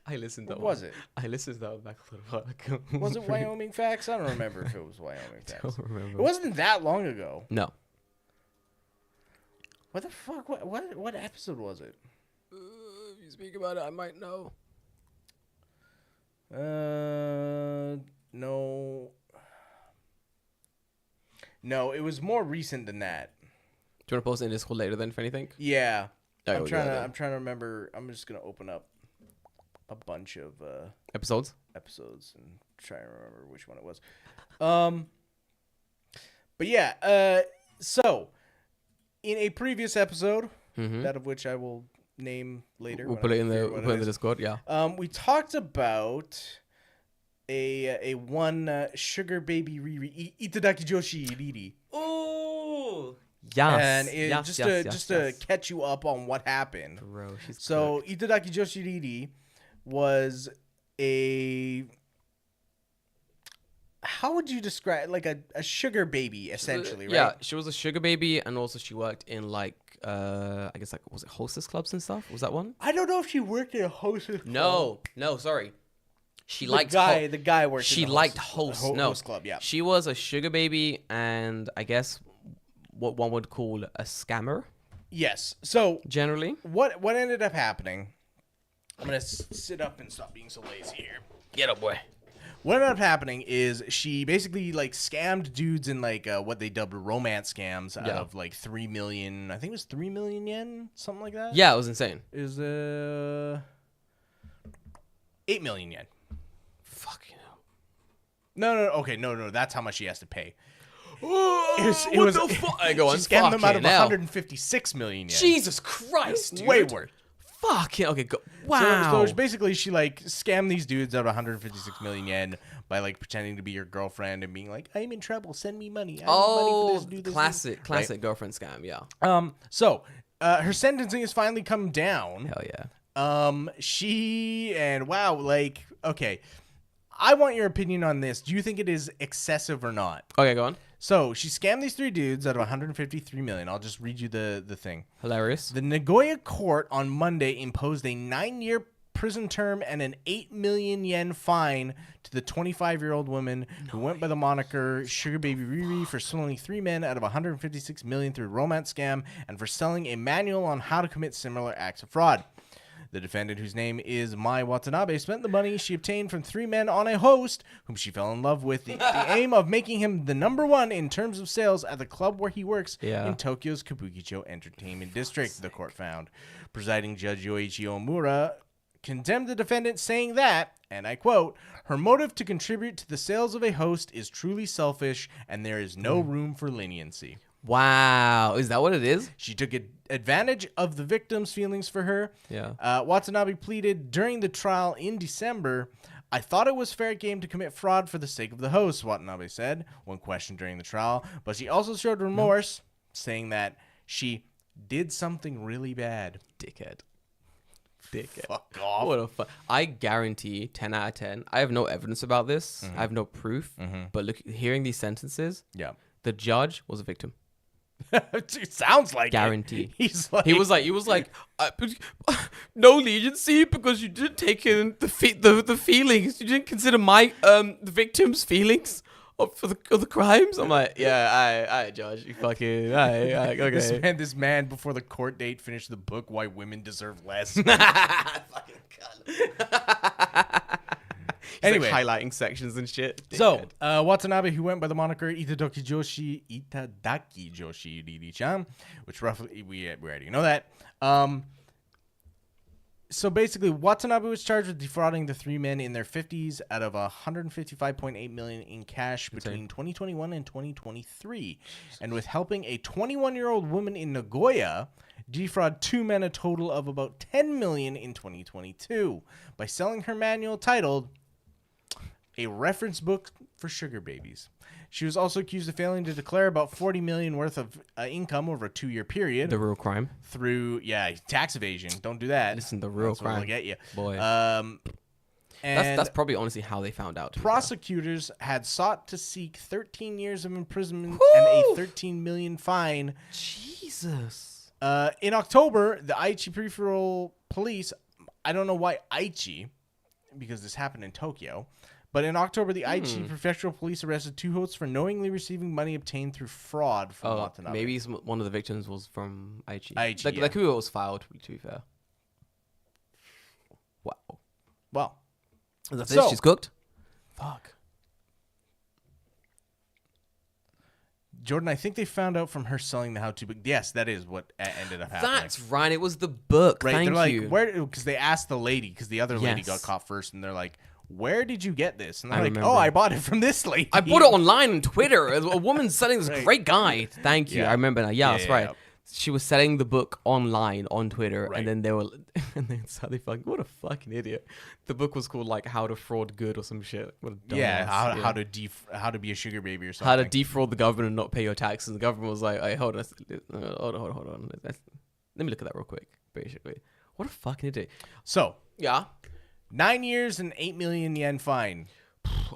A: I listened to that.
B: What was it?
A: I listened to that back a little while ago.
B: Was it Wyoming Facts? I don't remember if it was Wyoming Facts.
A: I don't remember.
B: It wasn't that long ago.
A: No.
B: What the fuck? What episode was it?
A: If you speak about it, I might know.
B: No. No, it was more recent than that.
A: Do you want to post it in Discord later then, if anything?
B: Yeah.
A: I'm
B: trying to remember. I'm just gonna open up a bunch of
A: episodes
B: and try and remember which one it was. But yeah, so in a previous episode, that of which I will name later.
A: We'll put it in the Discord, yeah.
B: We talked about a one sugar baby Riri, Itadaki Joshi Riri.
A: Oh, yes.
B: And just to catch you up on what happened.
A: Bro, she's
B: so cooked. Itadaki Joshi Riri was how would you describe, like a sugar baby essentially, right?
A: Yeah, she was a sugar baby, and also she worked in like I guess like, was it hostess clubs and stuff? Was that one?
B: I don't know if she worked in a hostess club.
A: No, sorry. She
B: the
A: liked
B: the guy worked.
A: She
B: in
A: liked
B: host club. Yeah,
A: she was a sugar baby, and I guess what one would call a scammer.
B: Yes. So
A: generally,
B: what ended up happening? I'm gonna sit up and stop being so lazy here.
A: Get up, boy.
B: What ended up happening is she basically like scammed dudes in like what they dubbed romance scams out of like 3 million. I think it was 3 million yen, something like that.
A: Yeah, it was insane.
B: Is 8 million yen.
A: Fucking hell.
B: No. Okay, no. That's how much she has to pay.
A: What the fuck? Go on.
B: She scammed them out of
A: Fucking hell.
B: 156 million yen.
A: Jesus Christ, dude.
B: Way worse.
A: Fuck it. Okay, go. Wow.
B: So basically, she like scammed these dudes out of 156 million yen by like pretending to be your girlfriend and being like, "I'm in trouble. Send me money. I need money for this, do this,
A: classic
B: right?
A: girlfriend scam. Yeah.
B: So her sentencing has finally come down.
A: Hell yeah.
B: Okay. I want your opinion on this. Do you think it is excessive or not?
A: Okay, go on.
B: So she scammed these 3 dudes out of 153 million. I'll just read you the thing.
A: Hilarious.
B: The Nagoya court on Monday imposed a 9-year prison term and an 8 million yen fine to the 25-year-old woman who went by the moniker Sugar Baby Riri for swindling 3 men out of 156 million through a romance scam and for selling a manual on how to commit similar acts of fraud. The defendant, whose name is Mai Watanabe, spent the money she obtained from 3 men on a host whom she fell in love with, the aim of making him the #1 in terms of sales at the club where he works in Tokyo's Kabukicho Entertainment District, the court found. Presiding Judge Yoichi Omura condemned the defendant, saying that, and I quote, "Her motive to contribute to the sales of a host is truly selfish, and there is no room for leniency."
A: Wow. Is that what it is?
B: She took advantage of the victim's feelings for her.
A: Yeah.
B: Watanabe pleaded during the trial in December, "I thought it was fair game to commit fraud for the sake of the host," Watanabe said when questioned during the trial. But she also showed remorse, saying that she did something really bad.
A: Dickhead.
B: Fuck off.
A: What a fuck. I guarantee 10 out of 10. I have no evidence about this. I have no proof. But look, hearing these sentences, the judge was a victim.
B: It sounds like
A: guarantee.
B: He was
A: like, no leniency because you didn't take in the feelings. You didn't consider my the victim's feelings for the crimes. I'm like, yeah, I judge you fucking, okay.
B: This man before the court date finished the book Why Women Deserve Less.
A: Fucking cunt.
B: Anyway,
A: like highlighting sections and shit.
B: So, Watanabe, who went by the moniker Itadaki Joshi Riri-chan, which roughly we already know that. So basically, Watanabe was charged with defrauding the 3 men in their 50s out of 155.8 million in cash between 2021 and 2023, and with helping a 21-year-old woman in Nagoya defraud 2 men a total of about 10 million in 2022 by selling her manual titled A Reference Book for Sugar Babies. She was also accused of failing to declare about 40 million worth of income over a 2-year period.
A: The real crime.
B: Through, tax evasion. Don't do that.
A: Listen, the real crime.
B: Will get you.
A: Boy.
B: And
A: that's probably honestly how they found out.
B: Prosecutors had sought to seek 13 years of imprisonment and a 13 million fine.
A: Jesus.
B: In October, the Aichi Prefectural Police, I don't know why Aichi, because this happened in Tokyo, but in October, the Aichi Prefectural Police arrested 2 hosts for knowingly receiving money obtained through fraud from Watanabe.
A: Maybe one of the victims was from Aichi.
B: Aichi,
A: like who it was filed, to be fair. Wow.
B: Well.
A: That's it? She's cooked? Fuck.
B: Jordan, I think they found out from her selling the how-to book. Yes, that is what ended up happening.
A: That's right. It was the book.
B: Right.
A: Thank
B: they're
A: you.
B: like, where? Because they asked the lady, because the other lady got caught first, and they're like, "Where did you get this?" And they're like, "Oh, I bought it from this lady.
A: I bought it online on Twitter. A woman selling this great guide." Thank you. I remember now. Yeah, that's right. She was selling the book online on Twitter, and then and then so they fucking, what a fucking idiot. The book was called like How to Fraud Good or some shit. What a dumbass.
B: How to be a sugar baby or something.
A: How to defraud the government and not pay your taxes. And the government was like, "Hey, hold on. Let me look at that real quick." Basically, what a fucking idiot.
B: So
A: 9
B: years and 8 million yen fine.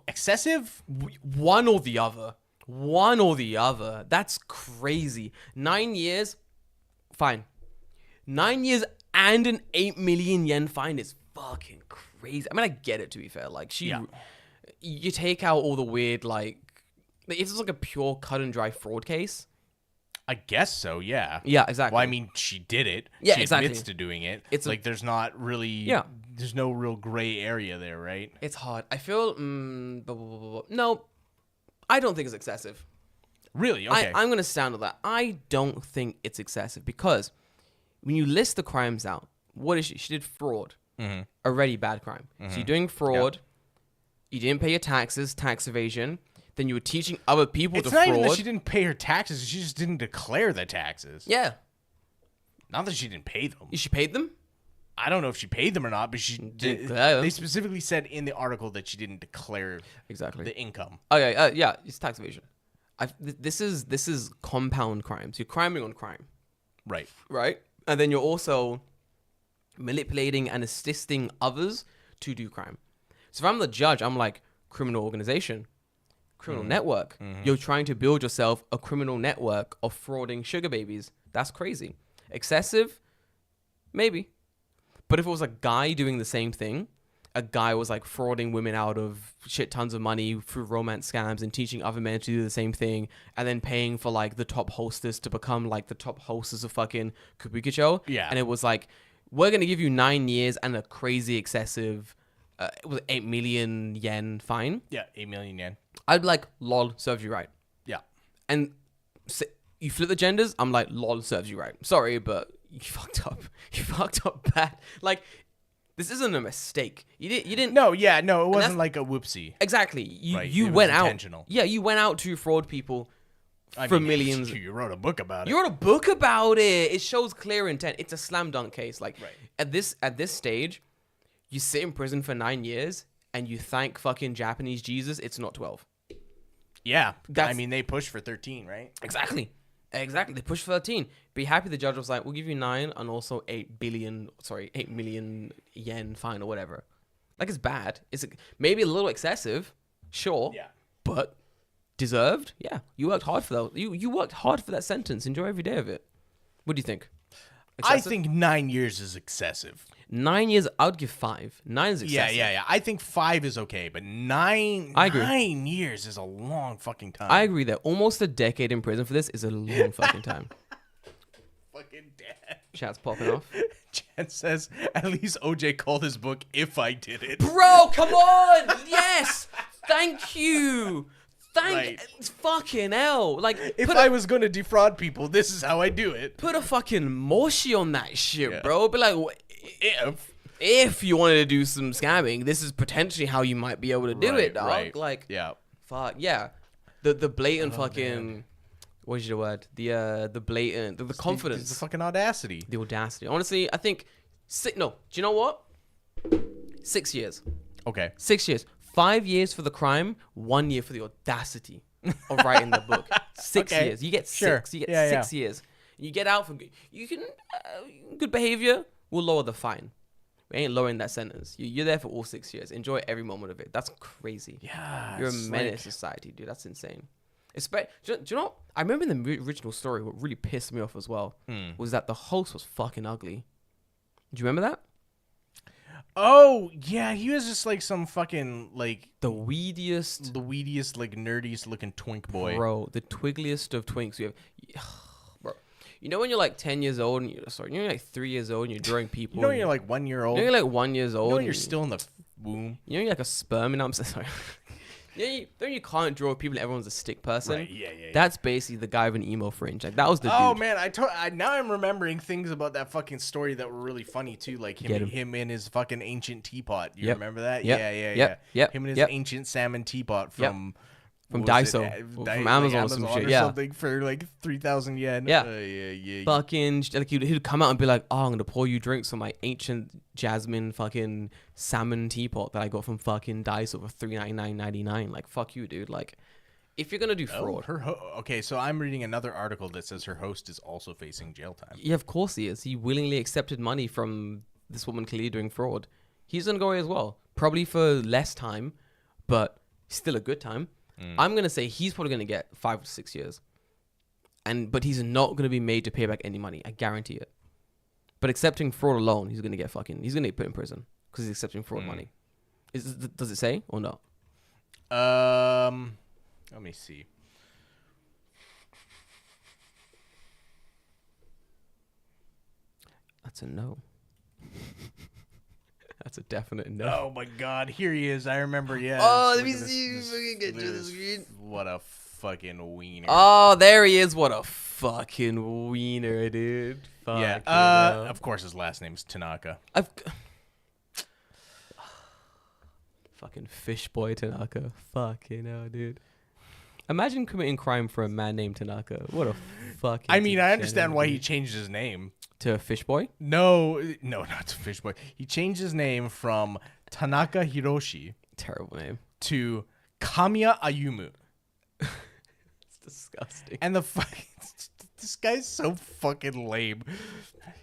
B: Excessive?
A: One or the other. That's crazy. 9 years, fine. 9 years and an 8 million yen fine is fucking crazy. I mean, I get it, to be fair. Like, you take out all the weird, like if it's like a pure cut and dry fraud case.
B: I guess so, yeah.
A: Yeah, exactly.
B: Well, I mean, she did it.
A: Yeah,
B: she
A: exactly.
B: admits to doing it.
A: It's
B: like there's not really... There's no real gray area there, right?
A: It's hard. I feel... No, I don't think it's excessive.
B: Really? Okay.
A: I'm going to stand on that. I don't think it's excessive because when you list the crimes out, what is she? She did fraud. Already bad crime. So you're doing fraud. You didn't pay your taxes, tax evasion. Then you were teaching other people to
B: fraud. It's not even that
A: she
B: didn't pay her taxes. She just didn't declare the taxes.
A: Yeah.
B: Not that she didn't pay them.
A: She paid them?
B: I don't know if she paid them or not, but she did. They specifically said in the article that she didn't declare the income.
A: Okay, yeah, it's tax evasion. This is compound crimes. You're criming on crime. Right? And then you're also manipulating and assisting others to do crime. So if I'm the judge, I'm like, criminal organization, criminal network. You're trying to build yourself a criminal network of frauding sugar babies. That's crazy. Excessive? Maybe. But if it was a guy doing the same thing, a guy was like frauding women out of shit tons of money through romance scams and teaching other men to do the same thing, and then paying for like the top hostess to become like the top hostess of fucking Kabukicho.
B: Yeah.
A: And it was like, we're going to give you 9 years and a crazy excessive, it was 8 million yen fine.
B: Yeah, 8 million yen.
A: I'd be like, lol, serves you right.
B: Yeah.
A: And you flip the genders, I'm like, lol, serves you right. Sorry, but you fucked up. You fucked up bad. Like, this isn't a mistake. You didn't.
B: No, it wasn't like a whoopsie.
A: Exactly. You went out.
B: Intentional.
A: Yeah, you went out to fraud people for millions.
B: You wrote a book about it.
A: You wrote a book about it. It shows clear intent. It's a slam dunk case. Like, at this stage, you sit in prison for 9 years and you thank fucking Japanese Jesus. It's not 12.
B: Yeah, they pushed for 13, right?
A: Exactly. They pushed for 13. Be happy the judge was like, we'll give you 9 and also 8 million yen fine or whatever. Like, it's bad. It's maybe a little excessive, sure.
B: Yeah.
A: But deserved? Yeah. You worked hard for that. You worked hard for that sentence. Enjoy every day of it. What do you think? Excessive?
B: I think 9 years is excessive.
A: 9 years, I would give 5. 9 is excessive.
B: Yeah. I think 5 is okay, but I agree. 9 years is a long fucking time.
A: I agree that almost a decade in prison for this is a long fucking time.
B: Fucking dead.
A: Chat's popping off.
B: Chat says, at least OJ called his book If I Did It.
A: Bro, come on! Yes! Thank you! Fucking hell. Like,
B: if I was going to defraud people, this is how I do it.
A: Put a fucking moshi on that shit, bro. Be like, if you wanted to do some scamming, this is potentially how you might be able to do it, dog.
B: Right.
A: Like,
B: yeah.
A: Fuck, yeah. The blatant fucking... Man. What is your word? The blatant... The confidence.
B: The fucking audacity.
A: The audacity. Honestly, I think... No. Do you know what? 6 years.
B: Okay.
A: 6 years. 5 years for the crime, 1 year for the audacity of writing the book. 6 years. You get 6. You get 6 years. You get out for you can good behavior. We'll lower the fine. We ain't lowering that sentence. You're there for all 6 years. Enjoy every moment of it. That's crazy.
B: Yeah,
A: you're a menace to society, dude. That's insane. Do you know? I remember in the original story, what really pissed me off as well was that the host was fucking ugly. Do you remember that?
B: Oh, yeah, he was just like some fucking, like...
A: The weediest,
B: like, nerdiest looking twink boy.
A: Bro, the twiggliest of twinks you have. Bro, you know when you're like 10 years old, and you're like 3 years old and you're drawing people.
B: You know when you're like 1 year old?
A: You know you're like 1 year old.
B: You know when you're still in the womb?
A: You know you're like a sperm, and I'm sorry. You can't draw people and everyone's a stick person.
B: Right, yeah.
A: That's basically the guy with an emo fringe. Like, that was the dude.
B: Oh, man, now I'm remembering things about that fucking story that were really funny, too. Like him in his fucking ancient teapot. You remember that?
A: Yeah.
B: Him and his ancient salmon teapot from
A: Daiso. From Amazon or some shit.
B: Or something for like 3,000 yen.
A: Yeah. Fucking, like, he'd come out and be like, oh, I'm going to pour you drinks from my ancient jasmine fucking salmon teapot that I got from fucking Daiso for $399.99. Like, fuck you, dude. Like, if you're going to do fraud.
B: Okay, so I'm reading another article that says her host is also facing jail time.
A: Yeah, of course he is. He willingly accepted money from this woman clearly doing fraud. He's going to go away as well. Probably for less time, but still a good time. I'm going to say he's probably going to get 5 to 6 years. But he's not going to be made to pay back any money. I guarantee it. But accepting fraud alone, he's going to get he's going to get put in prison because he's accepting fraud money. Does it say or not?
B: Let me see.
A: That's a no. That's a definite no.
B: Oh my God, here he is. I remember. Yeah.
A: Oh, let me see. Get to the screen.
B: What a fucking wiener.
A: Oh, there he is. What a fucking wiener, dude. Fuck
B: yeah. Of course, his last name's Tanaka.
A: Fucking fish boy Tanaka. Fucking hell, dude. Imagine committing crime for a man named Tanaka. What a fucking.
B: I mean, I understand why he changed his name
A: to fish boy.
B: No, not to fish boy. He changed his name from Tanaka Hiroshi.
A: Terrible name.
B: To Kamiya Ayumu.
A: It's disgusting.
B: And this guy's so fucking lame.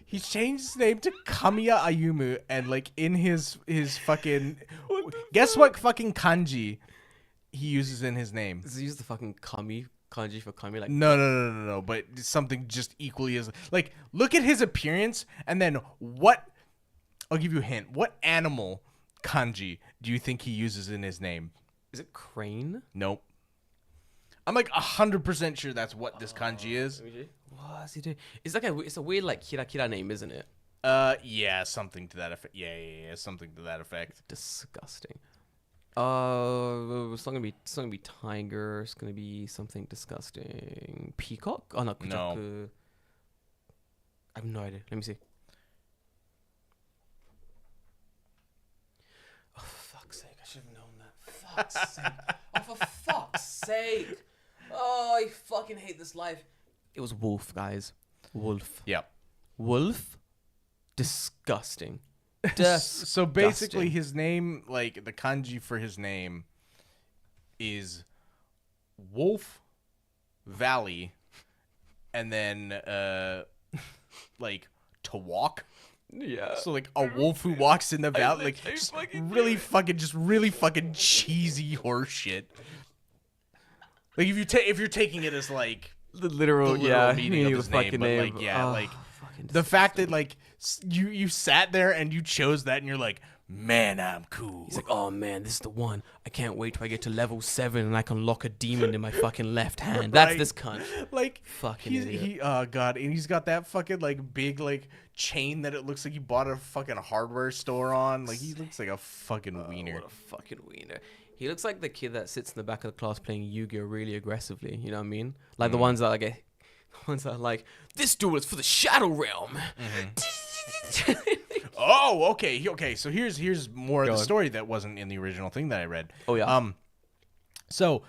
B: He changed his name to Kamiya Ayumu, and like in his fucking guess what fucking kanji he uses in his name?
A: Does he use the fucking kanji for kami? Like
B: no. But something just equally as like look at his appearance, and then what? I'll give you a hint. What animal kanji do you think he uses in his name?
A: Is it crane?
B: Nope. I'm like 100% sure that's what this kanji is.
A: What's he doing? It's like it's a weird like kira name, isn't it?
B: Yeah, something to that effect. Yeah, something to that effect.
A: Disgusting. It's not gonna be tiger. It's gonna be something disgusting. Peacock? Oh no,
B: no.
A: I have no idea. Let me see. Oh, for fuck's sake! I should have known that. Fuck's sake! Oh, for fuck's sake! Oh, I fucking hate this life. It was wolf, guys. Wolf.
B: Yep.
A: Wolf. Disgusting.
B: So basically, his name, like the kanji for his name, is Wolf Valley, and then like to walk.
A: Yeah.
B: So like a wolf who walks in the valley, like just really fucking cheesy horse shit. Like if you're taking it as like
A: the literal
B: meaning of his name, but like like the fact that like you sat there and you chose that and you're like, man, I'm cool.
A: He's like, oh man, this is the one. I can't wait till I get to level 7 and I can lock a demon in my fucking left hand. That's this cunt.
B: Like
A: fucking idiot.
B: He oh god, and he's got that fucking like big like chain that it looks like he bought at a fucking hardware store on. Like he looks like a fucking wiener.
A: What a fucking wiener. He looks like the kid that sits in the back of the class playing Yu-Gi-Oh really aggressively. You know what I mean? Like the ones that are like, this duel is for the Shadow Realm.
B: Oh, okay. So here's more of the story that wasn't in the original thing that I read.
A: Oh yeah.
B: So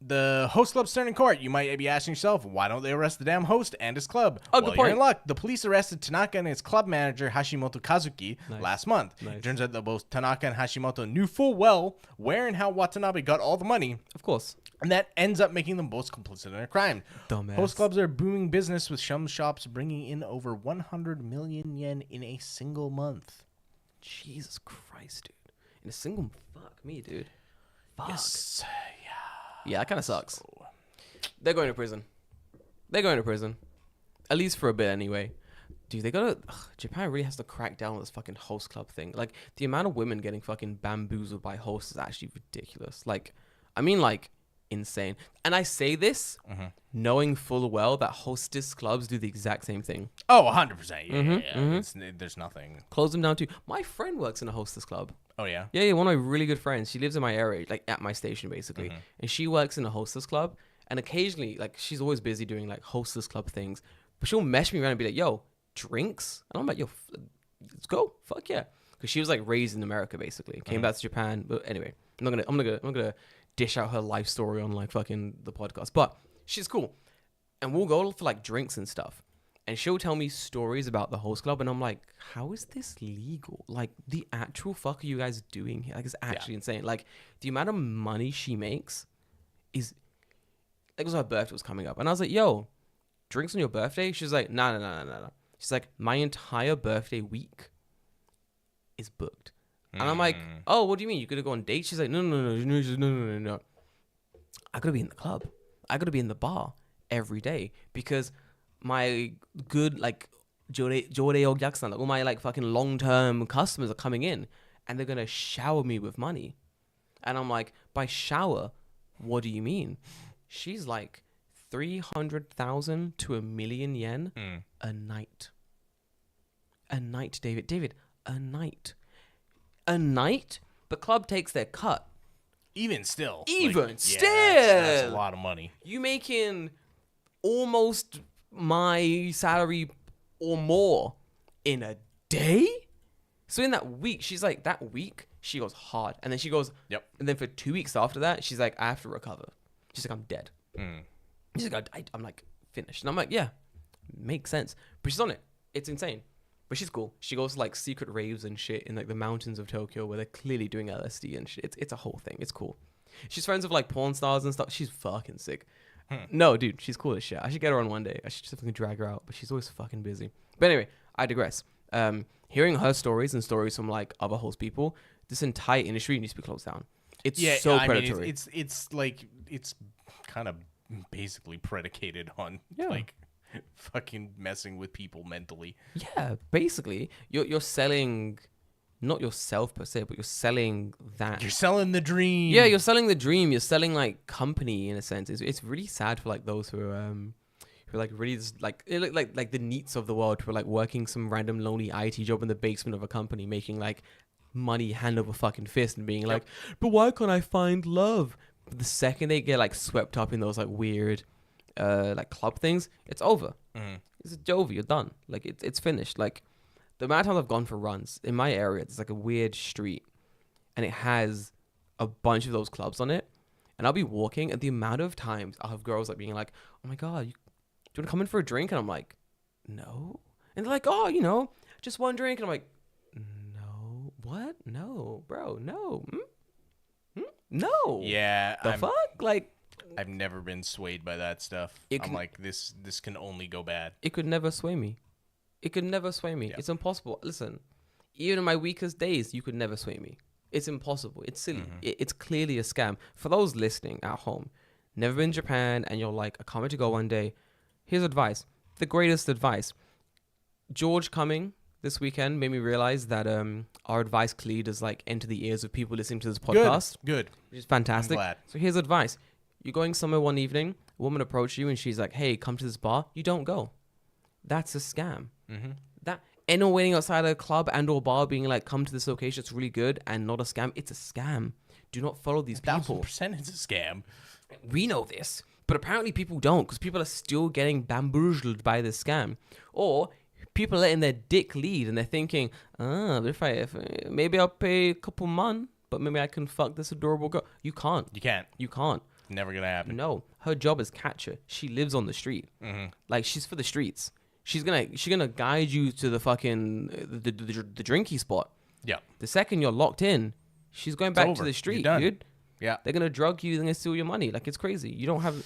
B: the host club stern in court. You might be asking yourself, why don't they arrest the damn host and his club?
A: Oh, good point.
B: You're in luck. The police arrested Tanaka and his club manager Hashimoto Kazuki last month. Nice. It turns out that both Tanaka and Hashimoto knew full well where and how Watanabe got all the money.
A: Of course.
B: And that ends up making them both complicit in a crime.
A: Dumbass.
B: Host clubs are booming business, with some shops bringing in over 100 million yen in a single month.
A: Jesus Christ, dude. In a single... Fuck me, dude. Fuck.
B: Yes.
A: Yeah, that kind of sucks. They're going to prison. At least for a bit, anyway. Dude, they gotta... Japan really has to crack down on this fucking host club thing. Like, the amount of women getting fucking bamboozled by hosts is actually ridiculous. Like, I mean, like... insane. And I say this knowing full well that hostess clubs do the exact same thing.
B: Oh, 100%. There's nothing.
A: Close them down too. My friend works in a hostess club.
B: Oh, yeah?
A: Yeah, one of my really good friends. She lives in my area, like at my station, basically. And she works in a hostess club. And occasionally, like, she's always busy doing, like, hostess club things. But she'll message me around and be like, yo, drinks? And I'm like, yo, let's go. Fuck yeah. Because she was, like, raised in America, basically. Came back to Japan. But anyway, I'm not gonna dish out her life story on like fucking the podcast, but she's cool, and we'll go for like drinks and stuff, and she'll tell me stories about the host club, and I'm like, how is this legal? Like, the actual fuck are you guys doing here? Like, it's actually insane. Like, the amount of money she makes is like, it was her birthday was coming up, and I was like, yo, drinks on your birthday? She's like, no. She's like, my entire birthday week is booked. And I'm like, oh, what do you mean? You could go on dates? She's like, no. I gotta be in the club. I gotta be in the bar every day because my good, like, Jore Ogyaksan, like, all my, like, fucking long-term customers are coming in and they're gonna shower me with money. And I'm like, by shower, what do you mean? She's like, 300,000 to 1 million yen a night. A night, David. David, a night. A night, the club takes their cut.
B: Even still.
A: Still.
B: That's a lot of money.
A: You making almost my salary or more in a day? So in that week, she's like, that week, She goes hard. And then she goes,
B: Yep.
A: And then for 2 weeks after that, she's like, I have to recover. She's like, I'm dead.
B: Mm.
A: She's like, I'm like, finished. And I'm like, yeah, makes sense. But she's on it. It's insane. But she's cool. She goes to like secret raves and shit in like the mountains of Tokyo where they're clearly doing LSD and shit. It's a whole thing. It's cool. She's friends with like porn stars and stuff. She's fucking sick. No, dude, she's cool as shit. I should get her on one day. I should just fucking drag her out. But she's always fucking busy. But anyway, I digress. Hearing her stories and stories from like other host people, this entire industry needs to be closed down. It's so predatory.
B: Mean, it's like it's kind of basically predicated on like fucking messing with people mentally.
A: Yeah, basically, you're selling, not yourself per se, but you're selling that.
B: You're selling the dream.
A: Yeah, you're selling the dream. You're selling like company in a sense. It's really sad for like those who are like really just, like the neats of the world who are like working some random lonely IT job in the basement of a company, making like money hand over fucking fist and being like, but why can't I find love? But the second they get like swept up in those like weird like club things, it's over. It's over. You're done. Like it's finished. Like the amount of times I've gone for runs in my area, there's like a weird street and it has a bunch of those clubs on it, and I'll be walking and the amount of times I'll have girls like being like, oh my god, do you want to come in for a drink? And I'm like, no. And they're like, oh, you know, just one drink. And I'm like, no. What? No, bro, no. No.
B: Yeah.
A: The fuck? Like,
B: I've never been swayed by that stuff. I'm like, this can only go bad.
A: It could never sway me. It could never sway me. It's impossible. Listen, even in my weakest days, you could never sway me. It's impossible. It's silly. It's clearly a scam. For those listening at home, never been to Japan, and you're like, I can't wait to go one day. Here's advice. The greatest advice. George coming this weekend made me realize that our advice clearly does like enter the ears of people listening to this podcast.
B: Good.
A: Which is fantastic.
B: I'm glad.
A: So here's advice. You're going somewhere one evening, a woman approaches you and she's like, hey, come to this bar. You don't go. That's a scam. That anyone waiting outside a club and or bar being like, come to this location, it's really good and not a scam. It's a scam. Do not follow these people.
B: 1,000% it's a scam.
A: We know this, but apparently people don't, because people are still getting bamboozled by this scam. Or people are letting their dick lead and they're thinking, if maybe I'll pay a couple months, but maybe I can fuck this adorable girl. You can't. You can't.
B: Never gonna happen.
A: No, her job is catch her. She lives on the street. Like, she's for the streets. She's gonna guide you to the fucking the drinky spot. Yeah. The second you're locked in, she's going back to the street, dude.
B: Yeah.
A: They're gonna drug you. They're gonna steal your money. Like, it's crazy. You don't have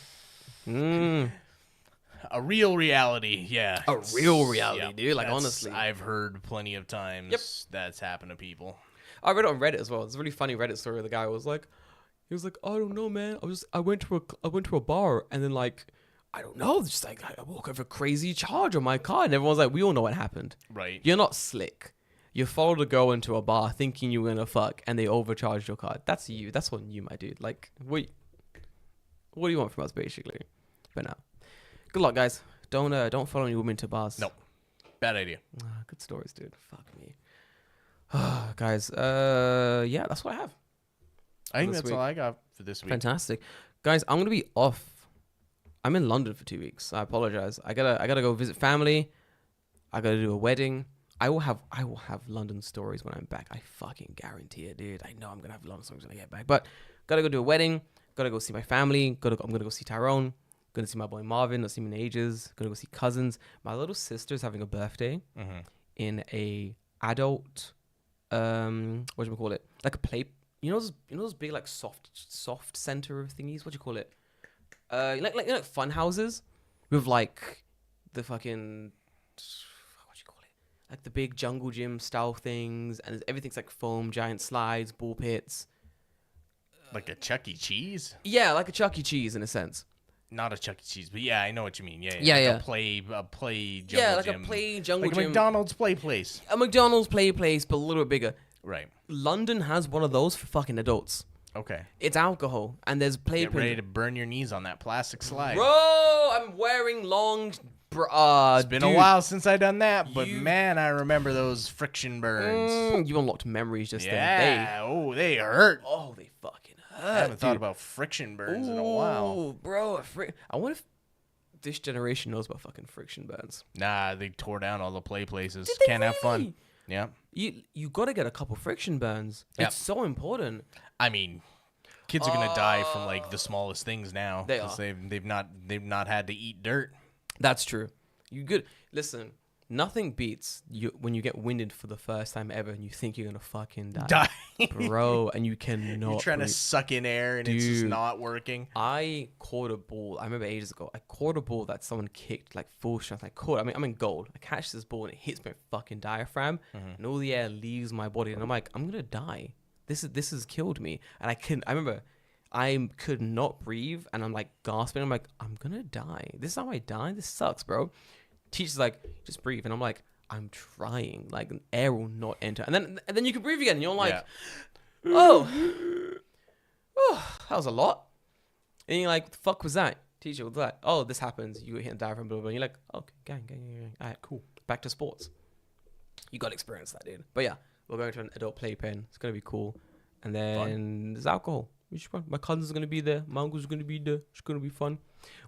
B: a real reality. Yeah.
A: A real reality, dude. Like, honestly,
B: I've heard plenty of times that's happened to people.
A: I read it on Reddit as well. It's a really funny Reddit story. The guy was like, I don't know, man. I went to a bar and then like, I don't know, just like I woke up with a crazy charge on my card, and everyone's like, we all know what happened.
B: Right.
A: You're not slick. You followed a girl into a bar thinking you were gonna fuck, and they overcharged your card. That's you. That's on you, my dude. Like, what do you want from us, basically? But no. Good luck, guys. Don't follow any women to bars.
B: No. Bad idea.
A: Good stories, dude. Fuck me. Guys, yeah, that's what I have.
B: I think that's all I got for this week.
A: Fantastic. Guys, I'm going to be off. I'm in London for 2 weeks. I apologize. I gotta go visit family. I gotta do a wedding. I will have London stories when I'm back. I fucking guarantee it, dude. I know I'm gonna have London stories when I get back. But gotta go do a wedding. Gotta go see my family. I'm gonna go see Tyrone. Gonna see my boy Marvin. Not seen him in ages. Gonna go see cousins. My little sister's having a birthday in a adult what do you call it? Like a play. You know those big like soft center thingies. What do you call it? Like fun houses with like the fucking what do you call it? Like the big jungle gym style things, and everything's like foam, giant slides, ball pits.
B: Like a Chuck E. Cheese?
A: Yeah, like a Chuck E. Cheese in a sense.
B: Not a Chuck E. Cheese, but yeah, I know what you mean. Yeah.
A: Yeah.
B: A play jungle gym.
A: Yeah, like a play jungle
B: gym.
A: Like
B: a McDonald's play place.
A: A McDonald's play place, but a little bit bigger.
B: Right.
A: London has one of those for fucking adults.
B: Okay.
A: It's alcohol, and there's play.
B: Get ready to burn your knees on that plastic slide.
A: Bro, I'm wearing long...
B: it's been a while since I done that, but man, I remember those friction burns.
A: You unlocked memories just then.
B: Yeah. They hurt.
A: Oh, they fucking hurt.
B: I haven't thought about friction burns in a while.
A: Oh, bro. I wonder if this generation knows about fucking friction burns.
B: Nah, they tore down all the play places. Can't have fun. Yeah.
A: You got to get a couple friction burns.
B: Yep.
A: It's so important.
B: I mean, kids are gonna die from like the smallest things now.
A: They are.
B: They've not had to eat dirt.
A: That's true. Listen, nothing beats you when you get winded for the first time ever and you think you're gonna fucking die. Bro, and you cannot.
B: You're trying to suck in air and it's just not working.
A: I caught a ball. I remember ages ago. I caught a ball that someone kicked like full strength. I'm in goal. I catch this ball and it hits my fucking diaphragm, and all the air leaves my body, and I'm like, I'm gonna die. This has killed me, and I remember I could not breathe, and I'm like gasping. I'm like, I'm gonna die. This is how I die. This sucks, bro. Teacher's like, just breathe, and I'm like, I'm trying. Like, air will not enter, and then you can breathe again. And you're like, oh, that was a lot. And you're like, what the fuck was that? Teacher was like, oh, this happens. You hit a diaphragm, blah blah. And you're like, okay, gang. All right, cool. Back to sports. You got to experience that, dude. But yeah, we're going to an adult playpen. It's gonna be cool. And then there's alcohol. Which fun. My cousins are gonna be there. My uncle's gonna be there. It's gonna be fun.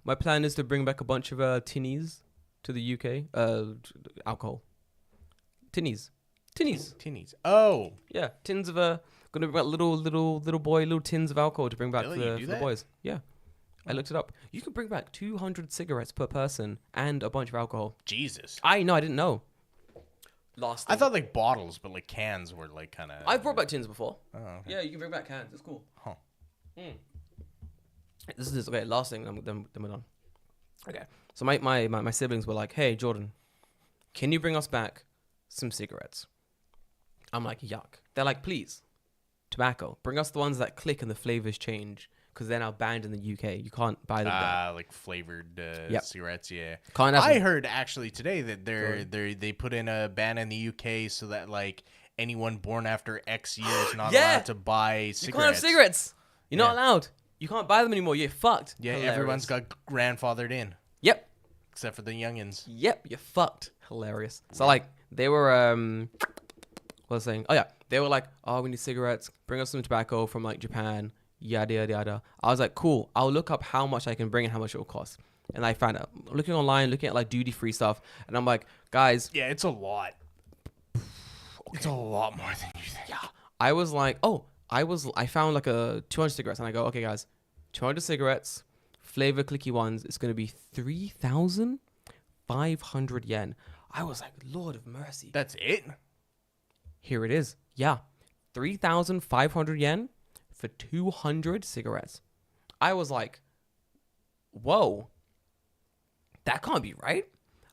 A: My plan is to bring back a bunch of tinnies to the UK. Alcohol. Tinnies.
B: Oh.
A: Yeah, tins of gonna bring back little tins of alcohol to bring back for the boys. Yeah. I looked it up. You can bring back 200 cigarettes per person and a bunch of alcohol.
B: Jesus.
A: I didn't know.
B: I thought like bottles, but like cans were like kind of.
A: I've brought back tins before.
B: Oh, okay.
A: Yeah, you can bring back cans. It's cool.
B: Huh.
A: This is okay. Last thing, then we're done. Okay. So my siblings were like, "Hey, Jordan, can you bring us back some cigarettes?" I'm like, "Yuck." They're like, "Please, tobacco. Bring us the ones that click and the flavors change, because they're now banned in the UK. You can't buy them there."
B: Like flavored cigarettes. Yeah.
A: I
B: heard actually today that they put in a ban in the UK so that like anyone born after X years is not allowed to buy cigarettes.
A: You can't have cigarettes. You're not allowed. You can't buy them anymore. You're fucked.
B: Yeah,
A: Hilarious.
B: Everyone's got grandfathered in.
A: Yep.
B: Except for the youngins.
A: Yep, you're fucked. Hilarious. So like they were what was I saying? Oh yeah, they were like, "Oh, we need cigarettes. Bring us some tobacco from like Japan." Yada yada yada. I was like, "Cool. I'll look up how much I can bring and how much it will cost." And I found out, looking online, looking at like duty free stuff, and I'm like, "Guys,
B: yeah, it's a lot. Okay. It's a lot more than you think."
A: Yeah. I was like, I found like a 200 cigarettes, and I go, "Okay, guys, 200 cigarettes, flavor clicky ones. It's gonna be 3,500 yen." I was like, Lord of mercy.
B: That's it?
A: Here it is. Yeah, 3,500 yen for 200 cigarettes. I was like, whoa, that can't be right.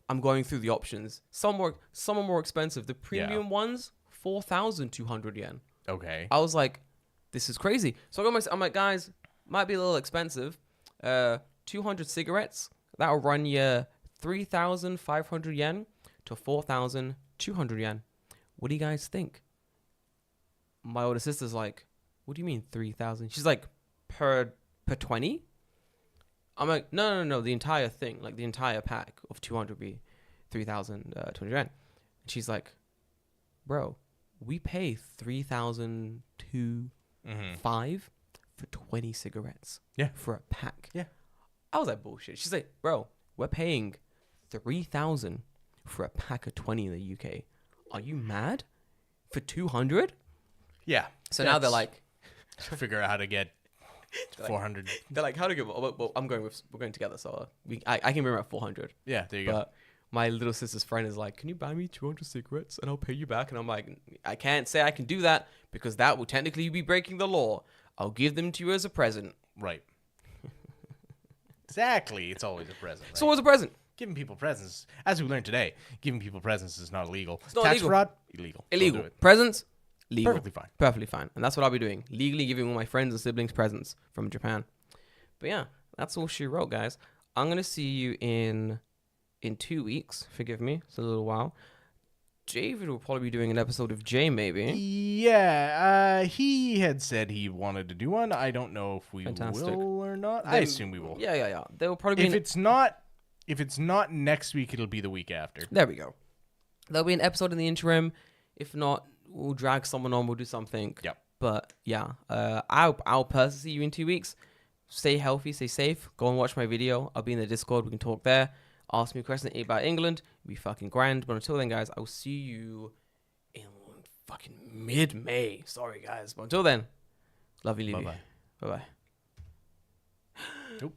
A: I'm going through the options. Some are more expensive. The premium ones, 4,200 yen.
B: Okay.
A: I was like, this is crazy. So I'm like, guys, might be a little expensive. 200 cigarettes, that'll run you 3,500 yen to 4,200 yen. What do you guys think? My older sister's like, what do you mean 3,000? She's like, per 20? I'm like, no, the entire thing, like the entire pack of 200 would be 3,200 yen. And she's like, bro, we pay 3,205 for 20 cigarettes.
B: Yeah.
A: For a pack.
B: Yeah.
A: I was like, bullshit. She's like, bro, we're paying 3,000 for a pack of 20 in the UK. Are you mad? For 200?
B: Yeah.
A: So now they're like,
B: figure out how to get 400.
A: They're like, how to get? Well, we're going together, so I can bring about 400.
B: Yeah, there you go.
A: But my little sister's friend is like, can you buy me 200 cigarettes and I'll pay you back? And I'm like, I can't say I can do that because that will technically be breaking the law. I'll give them to you as a present.
B: Right. Exactly. It's always a present. Right?
A: So what's a present?
B: Giving people presents, as we learned today, giving people presents is not illegal.
A: It's not
B: Tax
A: illegal.
B: fraud, illegal.
A: Illegal. Presents, legal.
B: Perfectly fine.
A: Perfectly fine. And that's what I'll be doing. Legally giving all my friends and siblings presents from Japan. But yeah, that's all she wrote, guys. I'm going to see you in 2 weeks. Forgive me. It's a little while. David will probably be doing an episode of Jay, maybe.
B: Yeah, he had said he wanted to do one. I don't know if we
A: Fantastic.
B: will or not. I assume we will.
A: Yeah. There will probably be
B: if it's not next week, it'll be the week after.
A: There we go. There'll be an episode in the interim. If not, we'll drag someone on. We'll do something.
B: Yep.
A: But yeah, I'll personally see you in 2 weeks. Stay healthy, stay safe. Go and watch my video. I'll be in the Discord. We can talk there. Ask me a question about England. It'll be fucking grand. But until then, guys, I'll see you in fucking mid-May. Sorry, guys. But until then, love you, leave you. Bye-bye. Nope.